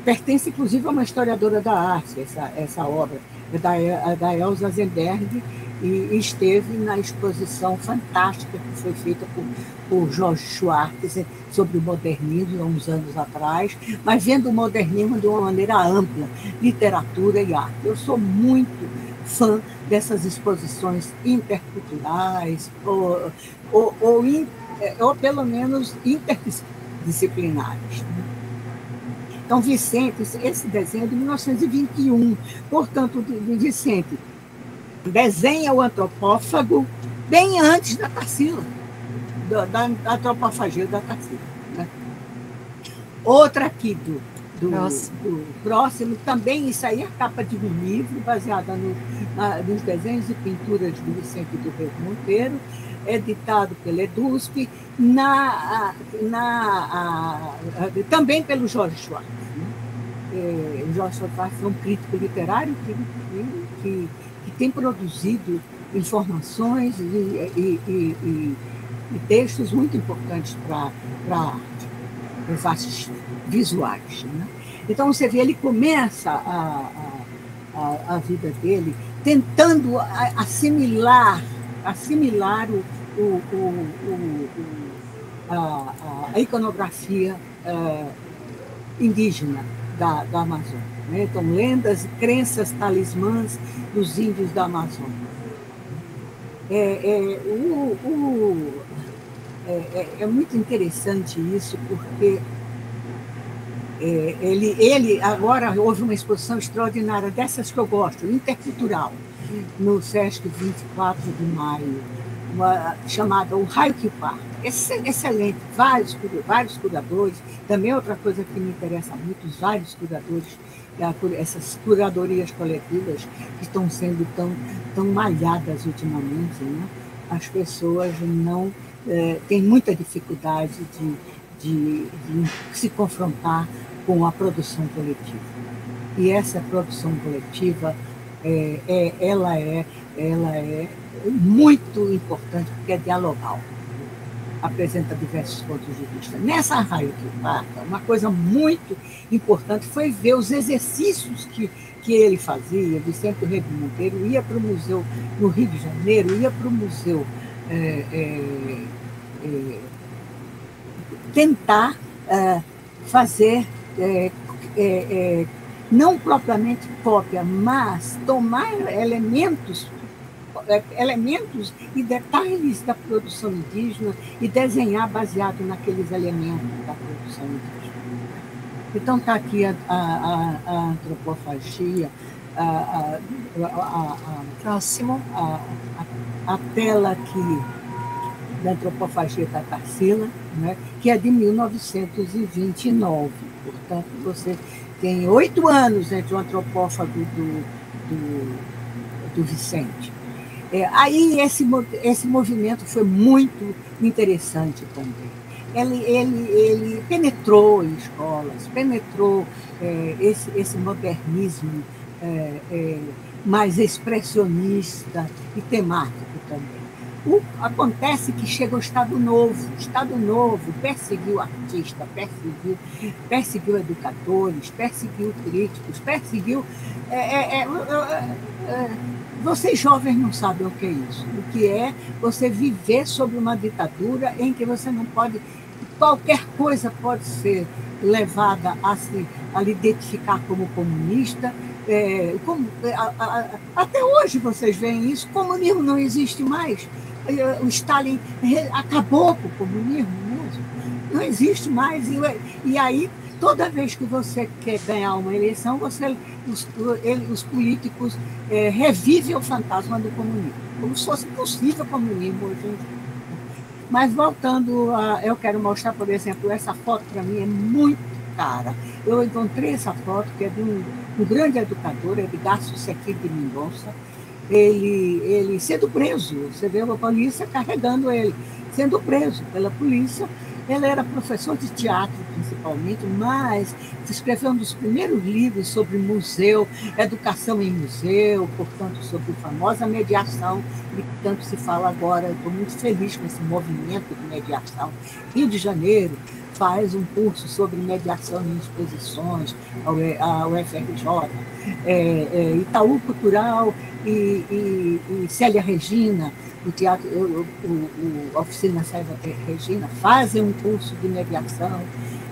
pertence, inclusive, a uma historiadora da arte, essa obra, da Elza Zenberg, e esteve na exposição fantástica que foi feita por Jorge Schwartz sobre o modernismo há uns anos atrás, mas vendo o modernismo de uma maneira ampla, literatura e arte. Eu sou muito fã dessas exposições interculturais, ou pelo menos interdisciplinares. Então, Vicente, esse desenho é de 1921, portanto, Vicente desenha o antropófago bem antes da Tarsila, da antropofagia da Tarsila. Né? Outra aqui do próximo, também, isso aí é capa de um livro, baseada nos desenhos e pinturas do Vicente do Rego Monteiro, editado pela EDUSP, também pelo Jorge Schwartz. Né? O Jorge Schwartz é um crítico literário que tem produzido informações e textos muito importantes para a arte, as artes visuais. Né? Então, você vê, ele começa a vida dele tentando assimilar a iconografia indígena da Amazônia. Né? Então, lendas, crenças, talismãs dos índios da Amazônia. É muito interessante isso, porque ele agora houve uma exposição extraordinária, dessas que eu gosto, intercultural, no Sesc 24 de maio, chamada O Raio que Parta. Excelente, vários curadores. Também outra coisa que me interessa muito, os vários curadores, essas curadorias coletivas que estão sendo tão malhadas ultimamente. Né? As pessoas não têm muita dificuldade de se confrontar com a produção coletiva. E essa produção coletiva, ela é muito importante, porque é dialogal. Apresenta diversos pontos de vista. Nessa Raio que Parta, uma coisa muito importante foi ver os exercícios que ele fazia. Vicente Rego Monteiro ia para o museu no Rio de Janeiro, ia para o museu tentar fazer, não propriamente cópia, mas tomar elementos e detalhes da produção indígena e desenhar baseado naqueles elementos da produção indígena. Então, está aqui a antropofagia, Próximo. A tela aqui da antropofagia da Tarsila, né, que é de 1929. Portanto, você tem 8 anos entre o antropófago do Vicente. Aí esse movimento foi muito interessante também. Ele penetrou em escolas, penetrou esse modernismo mais expressionista e temático também. Acontece que chega o Estado Novo. O Estado Novo perseguiu artistas, perseguiu educadores, perseguiu críticos, perseguiu... Vocês jovens não sabem o que é isso. O que é você viver sob uma ditadura em que você não pode... Qualquer coisa pode ser levada a lhe identificar como comunista. Até hoje vocês veem isso. O comunismo não existe mais. O Stalin acabou com o comunismo mesmo. Não existe mais. E aí, toda vez que você quer ganhar uma eleição, os políticos revivem o fantasma do comunismo, como se fosse possível o comunismo hoje em dia. Mas voltando, eu quero mostrar, por exemplo, essa foto para mim é muito cara. Eu encontrei essa foto, que é de um grande educador, Edgar Susequim de Mendonça. Ele sendo preso, você vê a polícia carregando ele, sendo preso pela polícia. Ele era professor de teatro, principalmente, mas escreveu um dos primeiros livros sobre museu, educação em museu, portanto, sobre a famosa mediação, que tanto se fala agora. Estou muito feliz com esse movimento de mediação. Rio de Janeiro faz um curso sobre mediação em exposições, a UFRJ, Itaú Cultural e Célia Regina, o teatro, a oficina Célia Regina, fazem um curso de mediação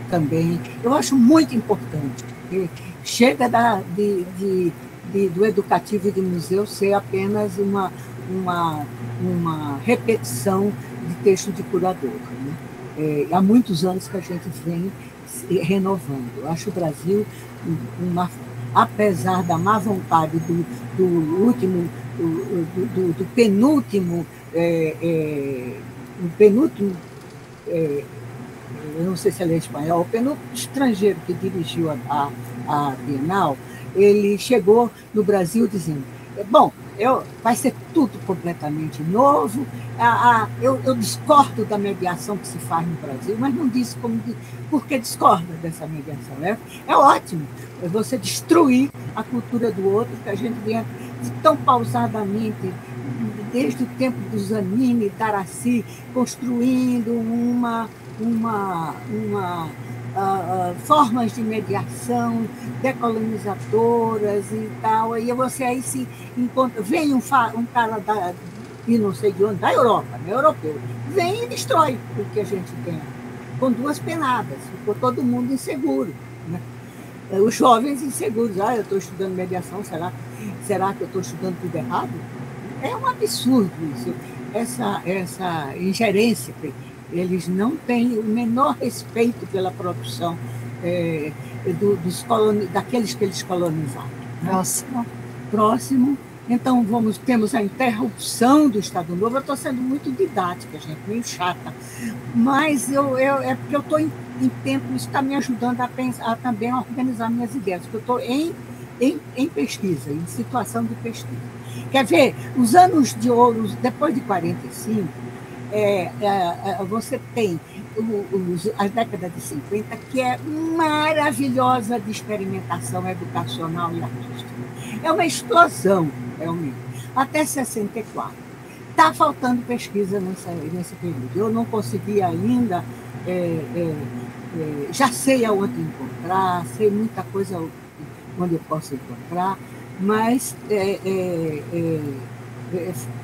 também. Eu acho muito importante, porque chega do educativo e de museu ser apenas uma repetição de texto de curador, né? Há muitos anos que a gente vem renovando. Eu acho o Brasil, apesar da má vontade do penúltimo, eu não sei se ele é espanhol, o penúltimo estrangeiro que dirigiu a Bienal, ele chegou no Brasil dizendo, bom, vai ser tudo completamente novo, eu discordo da mediação que se faz no Brasil, mas não disse por que discorda dessa mediação. É ótimo você destruir a cultura do outro, que a gente vem tão pausadamente, desde o tempo do Zanini, Darassi, construindo formas de mediação decolonizadoras e tal, e você aí se encontra, vem um cara e não sei de onde, da Europa, né, europeu, vem e destrói o que a gente tem, com duas penadas, ficou todo mundo inseguro, né? Os jovens inseguros, eu estou estudando mediação, será que eu estou estudando tudo errado? É um absurdo isso, essa ingerência. Eles não têm o menor respeito pela produção daqueles que eles colonizaram. Próximo. Então, temos a interrupção do Estado Novo. Eu estou sendo muito didática, gente, meio chata. Mas é porque eu estou em tempo, isso está me ajudando também a organizar minhas ideias, porque eu estou em pesquisa, em situação de pesquisa. Quer ver, os anos de ouro, depois de 45, você tem as décadas de 50, que é maravilhosa de experimentação educacional e artística. É uma explosão, realmente. Até 64. Está faltando pesquisa nesse período. Eu não consegui ainda, já sei aonde encontrar, sei muita coisa onde eu posso encontrar, mas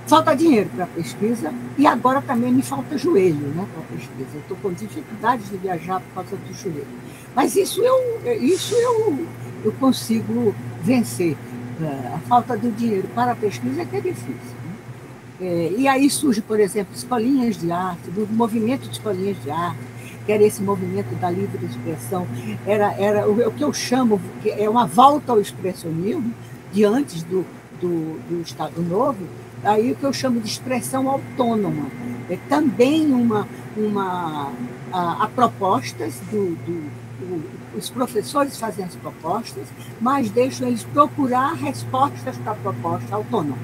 falta dinheiro para a pesquisa e agora também me falta joelho, né, para a pesquisa. Eu estou com dificuldades de viajar por causa do joelho. Mas isso eu consigo vencer. A falta do dinheiro para a pesquisa é que é difícil, né? E aí surge, por exemplo, escolinhas de arte, do movimento de escolinhas de arte, que era esse movimento da livre expressão, era o que eu chamo, que é uma volta ao expressionismo, de antes do Estado Novo, aí o que eu chamo de expressão autônoma. É também há propostas os professores fazem as propostas, mas deixam eles procurar respostas para propostas autônomas.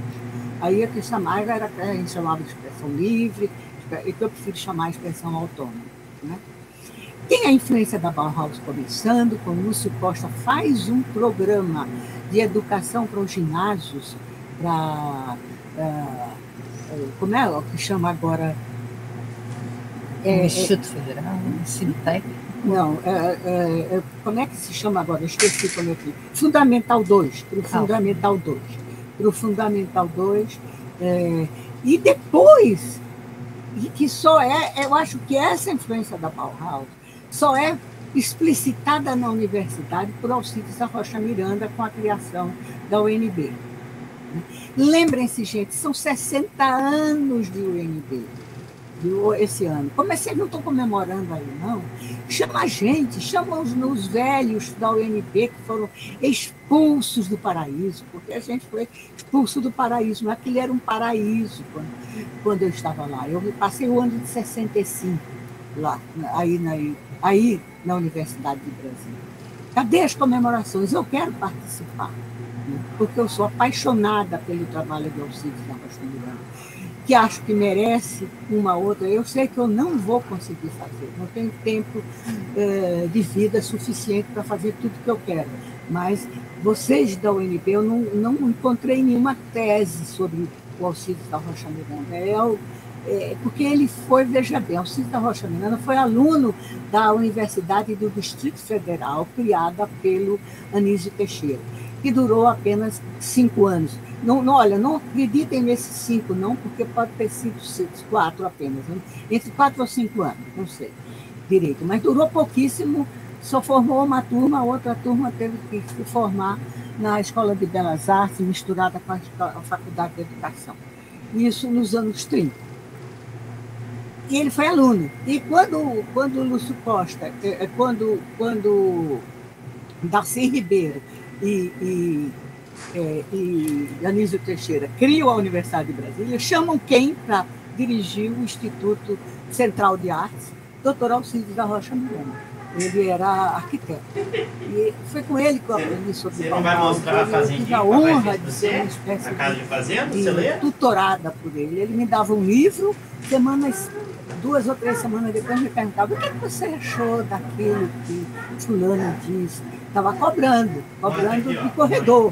Aí a que a gente chamava de expressão livre, e que eu prefiro chamar de expressão autônoma, né? Tem a influência da Bauhaus começando, quando Lúcio Costa faz um programa de educação para os ginásios, como é o que chama agora? Instituto Federal, Ensino Técnico. Não, como é que se chama agora? Eu esqueci como é que... Fundamental 2, para o Fundamental 2. Para o Fundamental 2. E depois, que só eu acho que essa influência da Bauhaus só é explicitada na universidade por Alcides da Rocha Miranda com a criação da UNB. Lembrem-se, gente, são 60 anos de UNB. Esse ano. Como vocês não estão comemorando aí, não? Chama a gente, chama os velhos da UNB que foram expulsos do paraíso, porque a gente foi expulso do paraíso, mas aquele era um paraíso quando eu estava lá. Eu passei o ano de 65 lá, aí na Universidade de Brasília. Cadê as comemorações? Eu quero participar, né? Porque eu sou apaixonada pelo trabalho de Alcides da Rocha Miranda. que acho que merece uma outra. Eu sei que eu não vou conseguir fazer, não tenho tempo de vida suficiente para fazer tudo que eu quero, mas vocês da UNB, eu não encontrei nenhuma tese sobre o Alcides da Rocha Miranda, porque ele foi, veja bem, Alcides da Rocha Miranda foi aluno da Universidade do Distrito Federal, criada pelo Anísio Teixeira, que durou apenas 5 anos. Olha, não acreditem nesses 5, não, porque pode ter sido 4 apenas, né? Entre 4 ou 5 anos, não sei direito, mas durou pouquíssimo, só formou uma turma, a outra turma teve que se formar na Escola de Belas Artes, misturada com a Faculdade de Educação. Isso nos anos 30. E ele foi aluno. E quando Lúcio Costa, quando Darcy Ribeiro e Anísio Teixeira criam a Universidade de Brasília, chamam quem para dirigir o Instituto Central de Artes? Dr. Alcides da Rocha Miranda. Ele era arquiteto. E foi com ele que eu aprendi sobre Você não vai mostrar a fazendinha? Eu tive a honra de ser uma espécie de tutorada por ele. Ele me dava um livro, 2 ou 3 semanas depois me perguntava: o que você achou daquilo que fulano disse? Estava cobrando de corredor.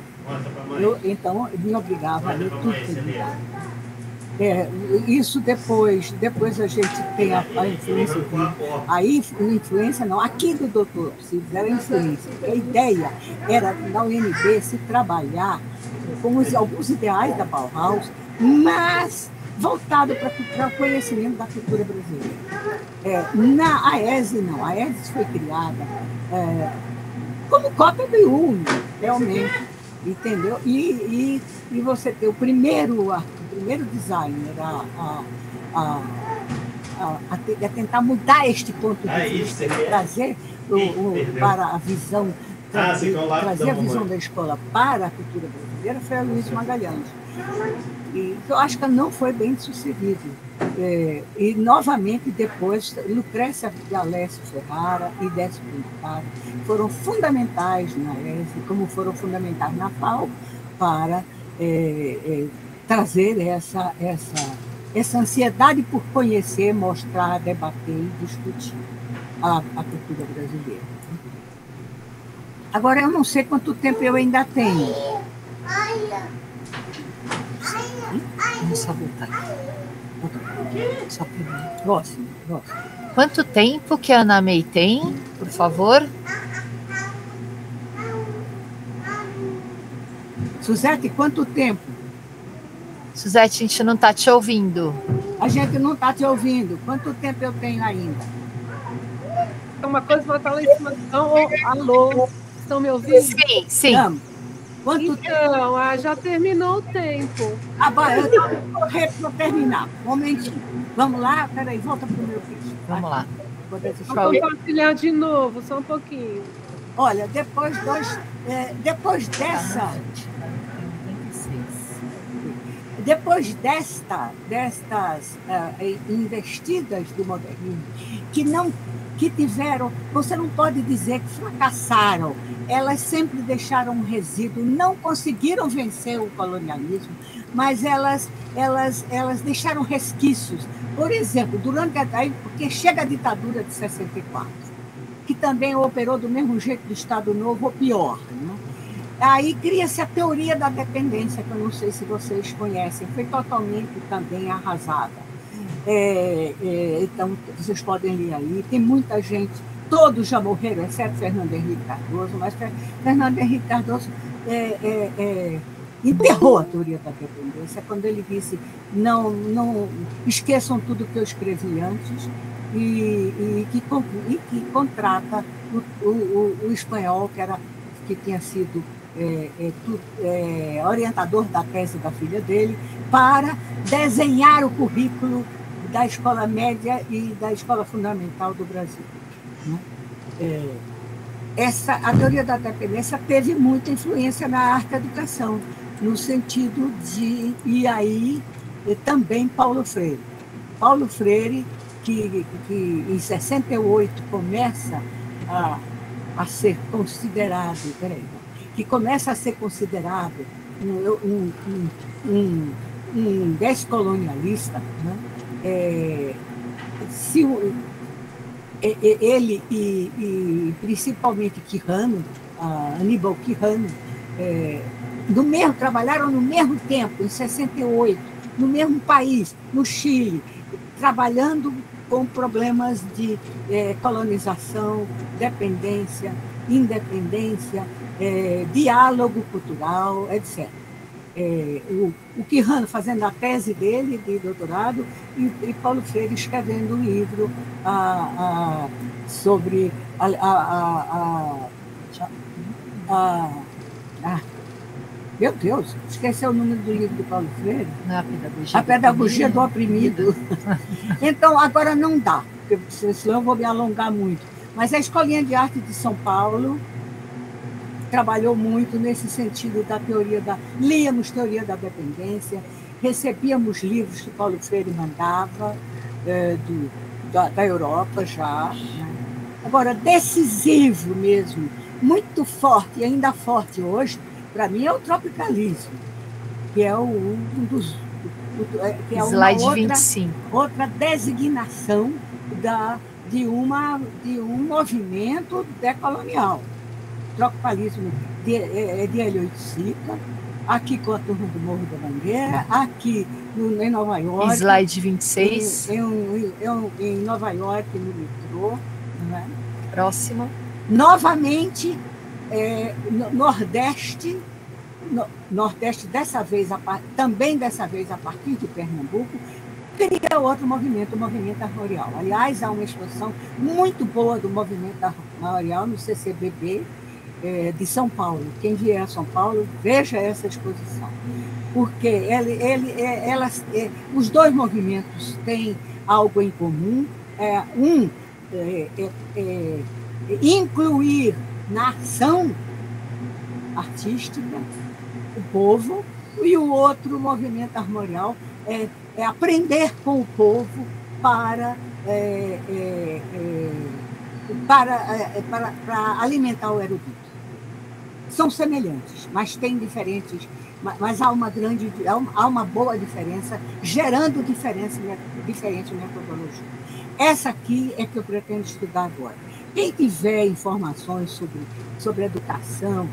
Então, ele me obrigava a ler tudo que ele me dava. Isso depois a gente tem a influência dele. Aí, influência não, aqui do doutor Alcides era influência. A ideia era, na UNB, se trabalhar com alguns ideais da Bauhaus, mas voltado para o conhecimento da cultura brasileira. Na AESE, não. A AESE foi criada como cópia do IUM, realmente, entendeu? E você tem o primeiro designer a tentar mudar este ponto de vista, trazer para a visão, trazer a visão da escola para a cultura brasileira, foi a Luiz Magalhães. E eu acho que não foi bem sucedido. E, novamente, depois, Lucrécia D'Alessio Ferrara e Décio Pinto foram fundamentais na ESE, como foram fundamentais na FAO, para trazer essa ansiedade por conhecer, mostrar, debater e discutir a cultura brasileira. Agora, eu não sei quanto tempo eu ainda tenho. Vamos só voltar. Só primeiro. Próximo. Quanto tempo que a Ana May tem, por favor? Suzete, quanto tempo? Suzete, a gente não está te ouvindo. A gente não está te ouvindo. Quanto tempo eu tenho ainda? Uma coisa vai estar lá em cima. Alô, estão me ouvindo? Sim. Não. Então, já terminou o tempo. Agora, eu estou correndo para terminar. Um momentinho. Vamos lá? Peraí, volta para o meu vídeo. Vamos lá. Vou compartilhar de novo, só um pouquinho. Olha, depois destas investidas do modernismo, que tiveram, você não pode dizer que fracassaram, elas sempre deixaram um resíduo, não conseguiram vencer o colonialismo, mas elas deixaram resquícios. Por exemplo, porque chega a ditadura de 64, que também operou do mesmo jeito do Estado Novo, ou pior, né? Aí cria-se a teoria da dependência, que eu não sei se vocês conhecem, foi totalmente também arrasada. Então, vocês podem ler aí, tem muita gente, todos já morreram, exceto Fernando Henrique Cardoso, mas Fernando Henrique Cardoso enterrou a teoria da dependência quando ele disse: não esqueçam tudo que eu escrevi antes, e que contrata o espanhol, que tinha sido orientador da tese da filha dele, para desenhar o currículo da escola média e da escola fundamental do Brasil. Né? A teoria da dependência teve muita influência na arte-educação, no sentido de... E aí, também Paulo Freire. Paulo Freire, que em 68 começa a ser considerado, um descolonialista, né? Ele e principalmente Quijano, Aníbal Quijano, trabalharam no mesmo tempo, em 68, no mesmo país, no Chile, trabalhando com problemas de colonização, dependência, independência, diálogo cultural, etc. O Quijano fazendo a tese dele de doutorado e Paulo Freire escrevendo um livro sobre meu Deus, esqueci o nome do livro de Paulo Freire. A Pedagogia do Oprimido. Então, agora não dá, porque senão eu vou me alongar muito. Mas a Escolinha de Arte de São Paulo trabalhou muito nesse sentido da teoria líamos teoria da dependência, recebíamos livros que Paulo Freire mandava da Europa já. Né? Agora, decisivo mesmo, muito forte, e ainda forte hoje, para mim é o tropicalismo, que é que é Slide 25. Outra designação de um movimento decolonial. Tropicalismo de Hélio Oiticica, aqui com a turma do Morro da Bandeira, aqui em Nova York. Slide 26. Em Nova York, no metrô. Né? Próximo. Novamente, Nordeste, também dessa vez a partir de Pernambuco, cria outro movimento, o movimento armorial. Aliás, há uma exposição muito boa do movimento armorial no CCBB de São Paulo. Quem vier a São Paulo, veja essa exposição. Porque os dois movimentos têm algo em comum. Incluir na ação artística o povo, e o outro movimento armorial é aprender com o povo para alimentar o erudito. São semelhantes, mas têm diferentes, mas há uma boa diferença, gerando diferente metodologia. Essa aqui é que eu pretendo estudar agora. Quem tiver informações sobre educação,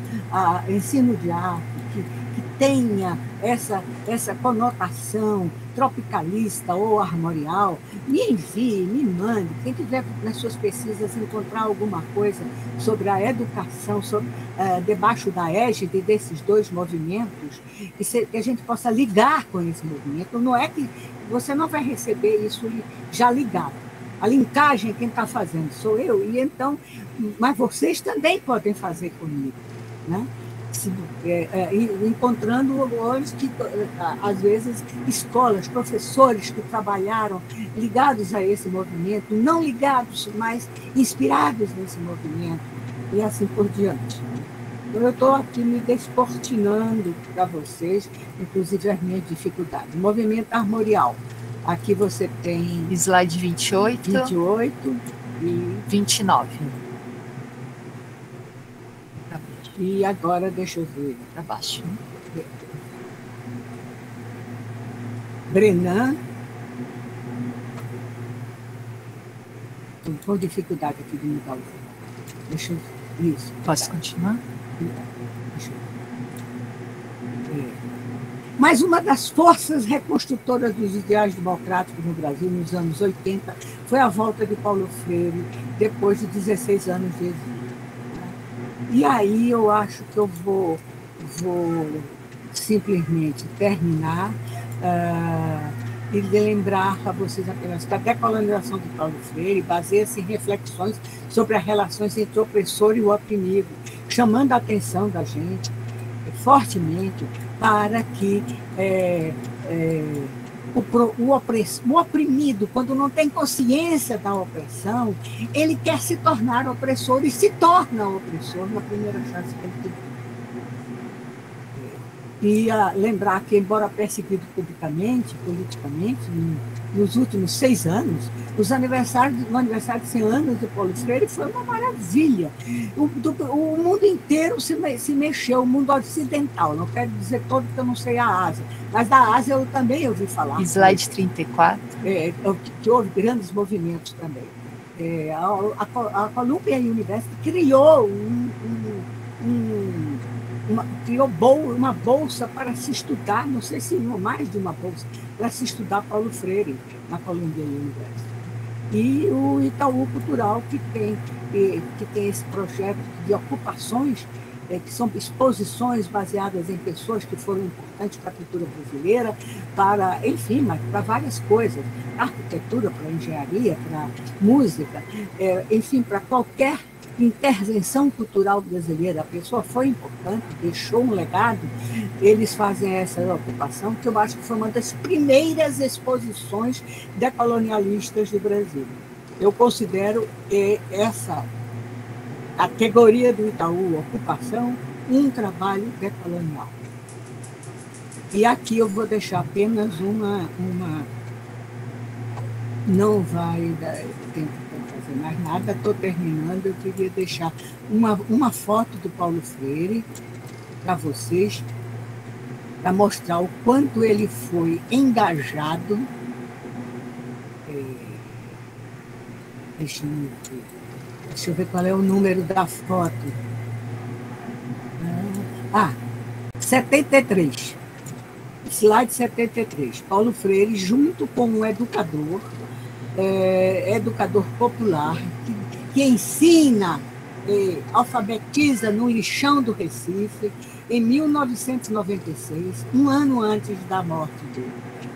ensino de arte, que tenha essa conotação tropicalista ou armorial, me envie, me mande. Quem tiver nas suas pesquisas encontrar alguma coisa sobre a educação, debaixo da égide desses dois movimentos, que a gente possa ligar com esse movimento. Não é que você não vai receber isso já ligado. A linkagem, quem está fazendo sou eu, e então, mas vocês também podem fazer comigo, né? Encontrando hoje que, às vezes, escolas, professores que trabalharam ligados a esse movimento, não ligados, mas inspirados nesse movimento, e assim por diante. Então, eu estou aqui me descortinando para vocês, inclusive as minhas dificuldades. Movimento armorial. Aqui você tem... Slide 28. 28 e 29. E agora, deixa eu ver. Para baixo. Brenan. Estou com dificuldade aqui de mudar o vídeo. Deixa eu ver. Isso. Posso continuar? Deixa eu ver. Mas uma das forças reconstrutoras dos ideais democráticos no Brasil nos anos 80 foi a volta de Paulo Freire, depois de 16 anos de exílio. E aí eu acho que eu vou simplesmente terminar e lembrar para vocês apenas que a decolonização de Paulo Freire baseia-se em reflexões sobre as relações entre o opressor e o oprimido, chamando a atenção da gente fortemente para que o oprimido, quando não tem consciência da opressão, ele quer se tornar opressor e se torna opressor na primeira chance que ele tem. E lembrar que, embora perseguido politicamente, nos últimos 6 anos, o aniversário de 100 anos do Paulo Freire foi uma maravilha. O mundo inteiro se mexeu, o mundo ocidental, não quero dizer todo porque eu não sei a Ásia, mas da Ásia eu também ouvi falar. Slide 34. Que houve grandes movimentos também. A Columbia University criou uma bolsa para se estudar, não sei se não mais de uma bolsa, para se estudar Paulo Freire na Columbia University. E o Itaú Cultural, que tem esse projeto de ocupações, que são exposições baseadas em pessoas que foram importantes para a cultura brasileira, para várias coisas, para arquitetura, para engenharia, para música, para qualquer intervenção cultural brasileira. A pessoa foi importante, deixou um legado, eles fazem essa ocupação, que eu acho que foi uma das primeiras exposições decolonialistas do Brasil. Eu considero essa categoria do Itaú, ocupação, um trabalho decolonial. E aqui eu vou deixar apenas uma não vai dar tempo para fazer mais nada, estou terminando, eu queria deixar uma foto do Paulo Freire para vocês, para mostrar o quanto ele foi engajado. Deixa eu ver qual é o número da foto. 73. Slide 73. Paulo Freire, junto com um educador popular, que ensina, alfabetiza no lixão do Recife, em 1996, um ano antes da morte dele.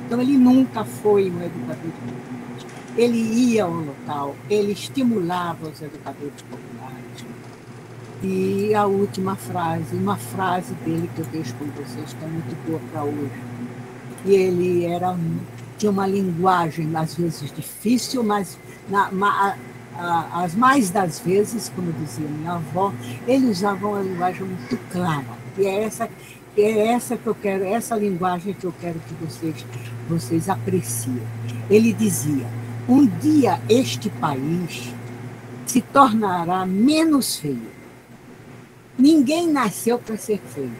Então, ele nunca foi um educador de populares. Ele ia ao local, ele estimulava os educadores populares. E a última frase, uma frase dele que eu deixo com vocês, que é muito boa para hoje. E ele tinha uma linguagem, às vezes, difícil, mas as mais das vezes, como dizia minha avó, ele usava uma linguagem muito clara. E é essa que eu quero, essa linguagem que eu quero que vocês apreciem. Ele dizia: um dia este país se tornará menos feio. Ninguém nasceu para ser feio.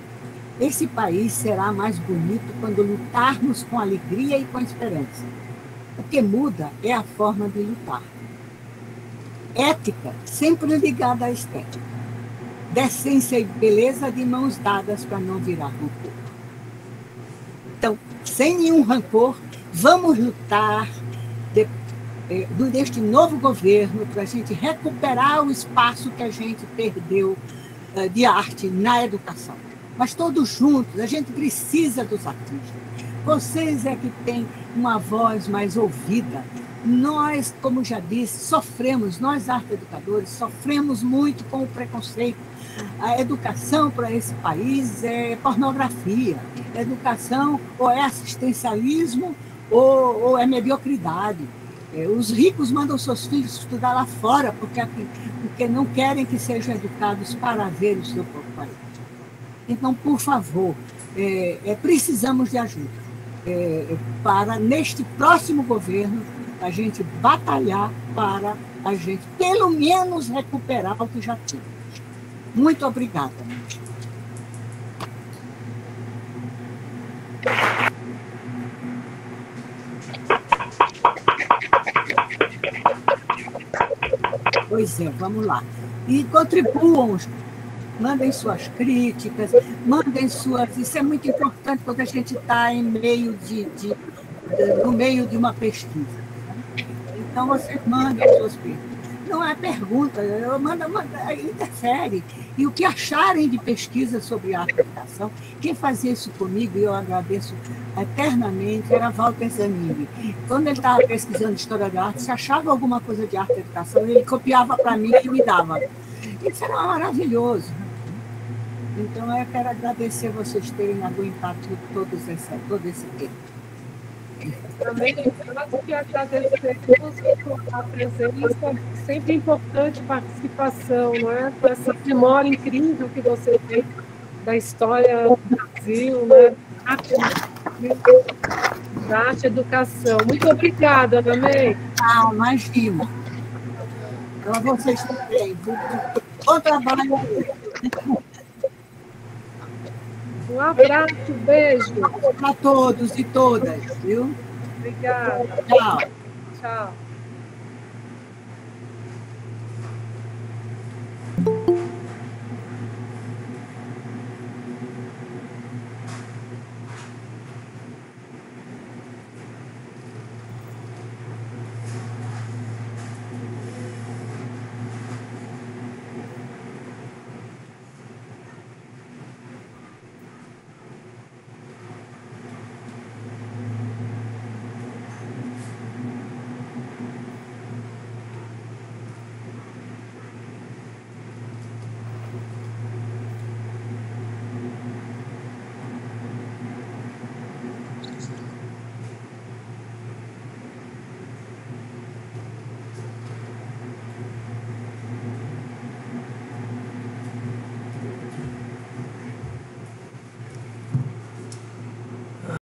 Esse país será mais bonito quando lutarmos com alegria e com esperança. O que muda é a forma de lutar. Ética sempre ligada à estética. Decência e beleza de mãos dadas para não virar rancor. Então, sem nenhum rancor, vamos lutar deste novo governo para a gente recuperar o espaço que a gente perdeu de arte na educação. Mas todos juntos, a gente precisa dos artistas. Vocês é que têm uma voz mais ouvida. Nós, como já disse, sofremos, nós arte-educadores, sofremos muito com o preconceito. A educação para esse país é pornografia. A educação ou é assistencialismo ou é mediocridade. Os ricos mandam seus filhos estudar lá fora porque não querem que sejam educados para ver o seu próprio país. Então, por favor, precisamos de ajuda para, neste próximo governo, a gente batalhar para a gente, pelo menos, recuperar o que já tínhamos. Muito obrigada. Pois é, vamos lá. E contribuam, mandem suas críticas, mandem suas... Isso é muito importante quando a gente está no meio de uma pesquisa. Então, vocês mandem suas perguntas. Não é pergunta, manda, interfere. E o que acharem de pesquisa sobre arte e educação, quem fazia isso comigo, e eu agradeço eternamente, era Walter Zanini. Quando ele estava pesquisando História da Arte, se achava alguma coisa de arte e educação, ele copiava para mim e me dava. Isso era maravilhoso. Então, eu quero agradecer vocês terem aguentado todo esse tempo. Também nós que agradecemos a presença, sempre importante participação, não é? Com essa memória incrível que você tem da história do Brasil, né? da arte e educação. Muito obrigada, Ana May. Ah, imagina. Para vocês também. Bom trabalho. Um abraço, beijo. Para todos e todas, viu? Obrigada. Tchau. Tchau.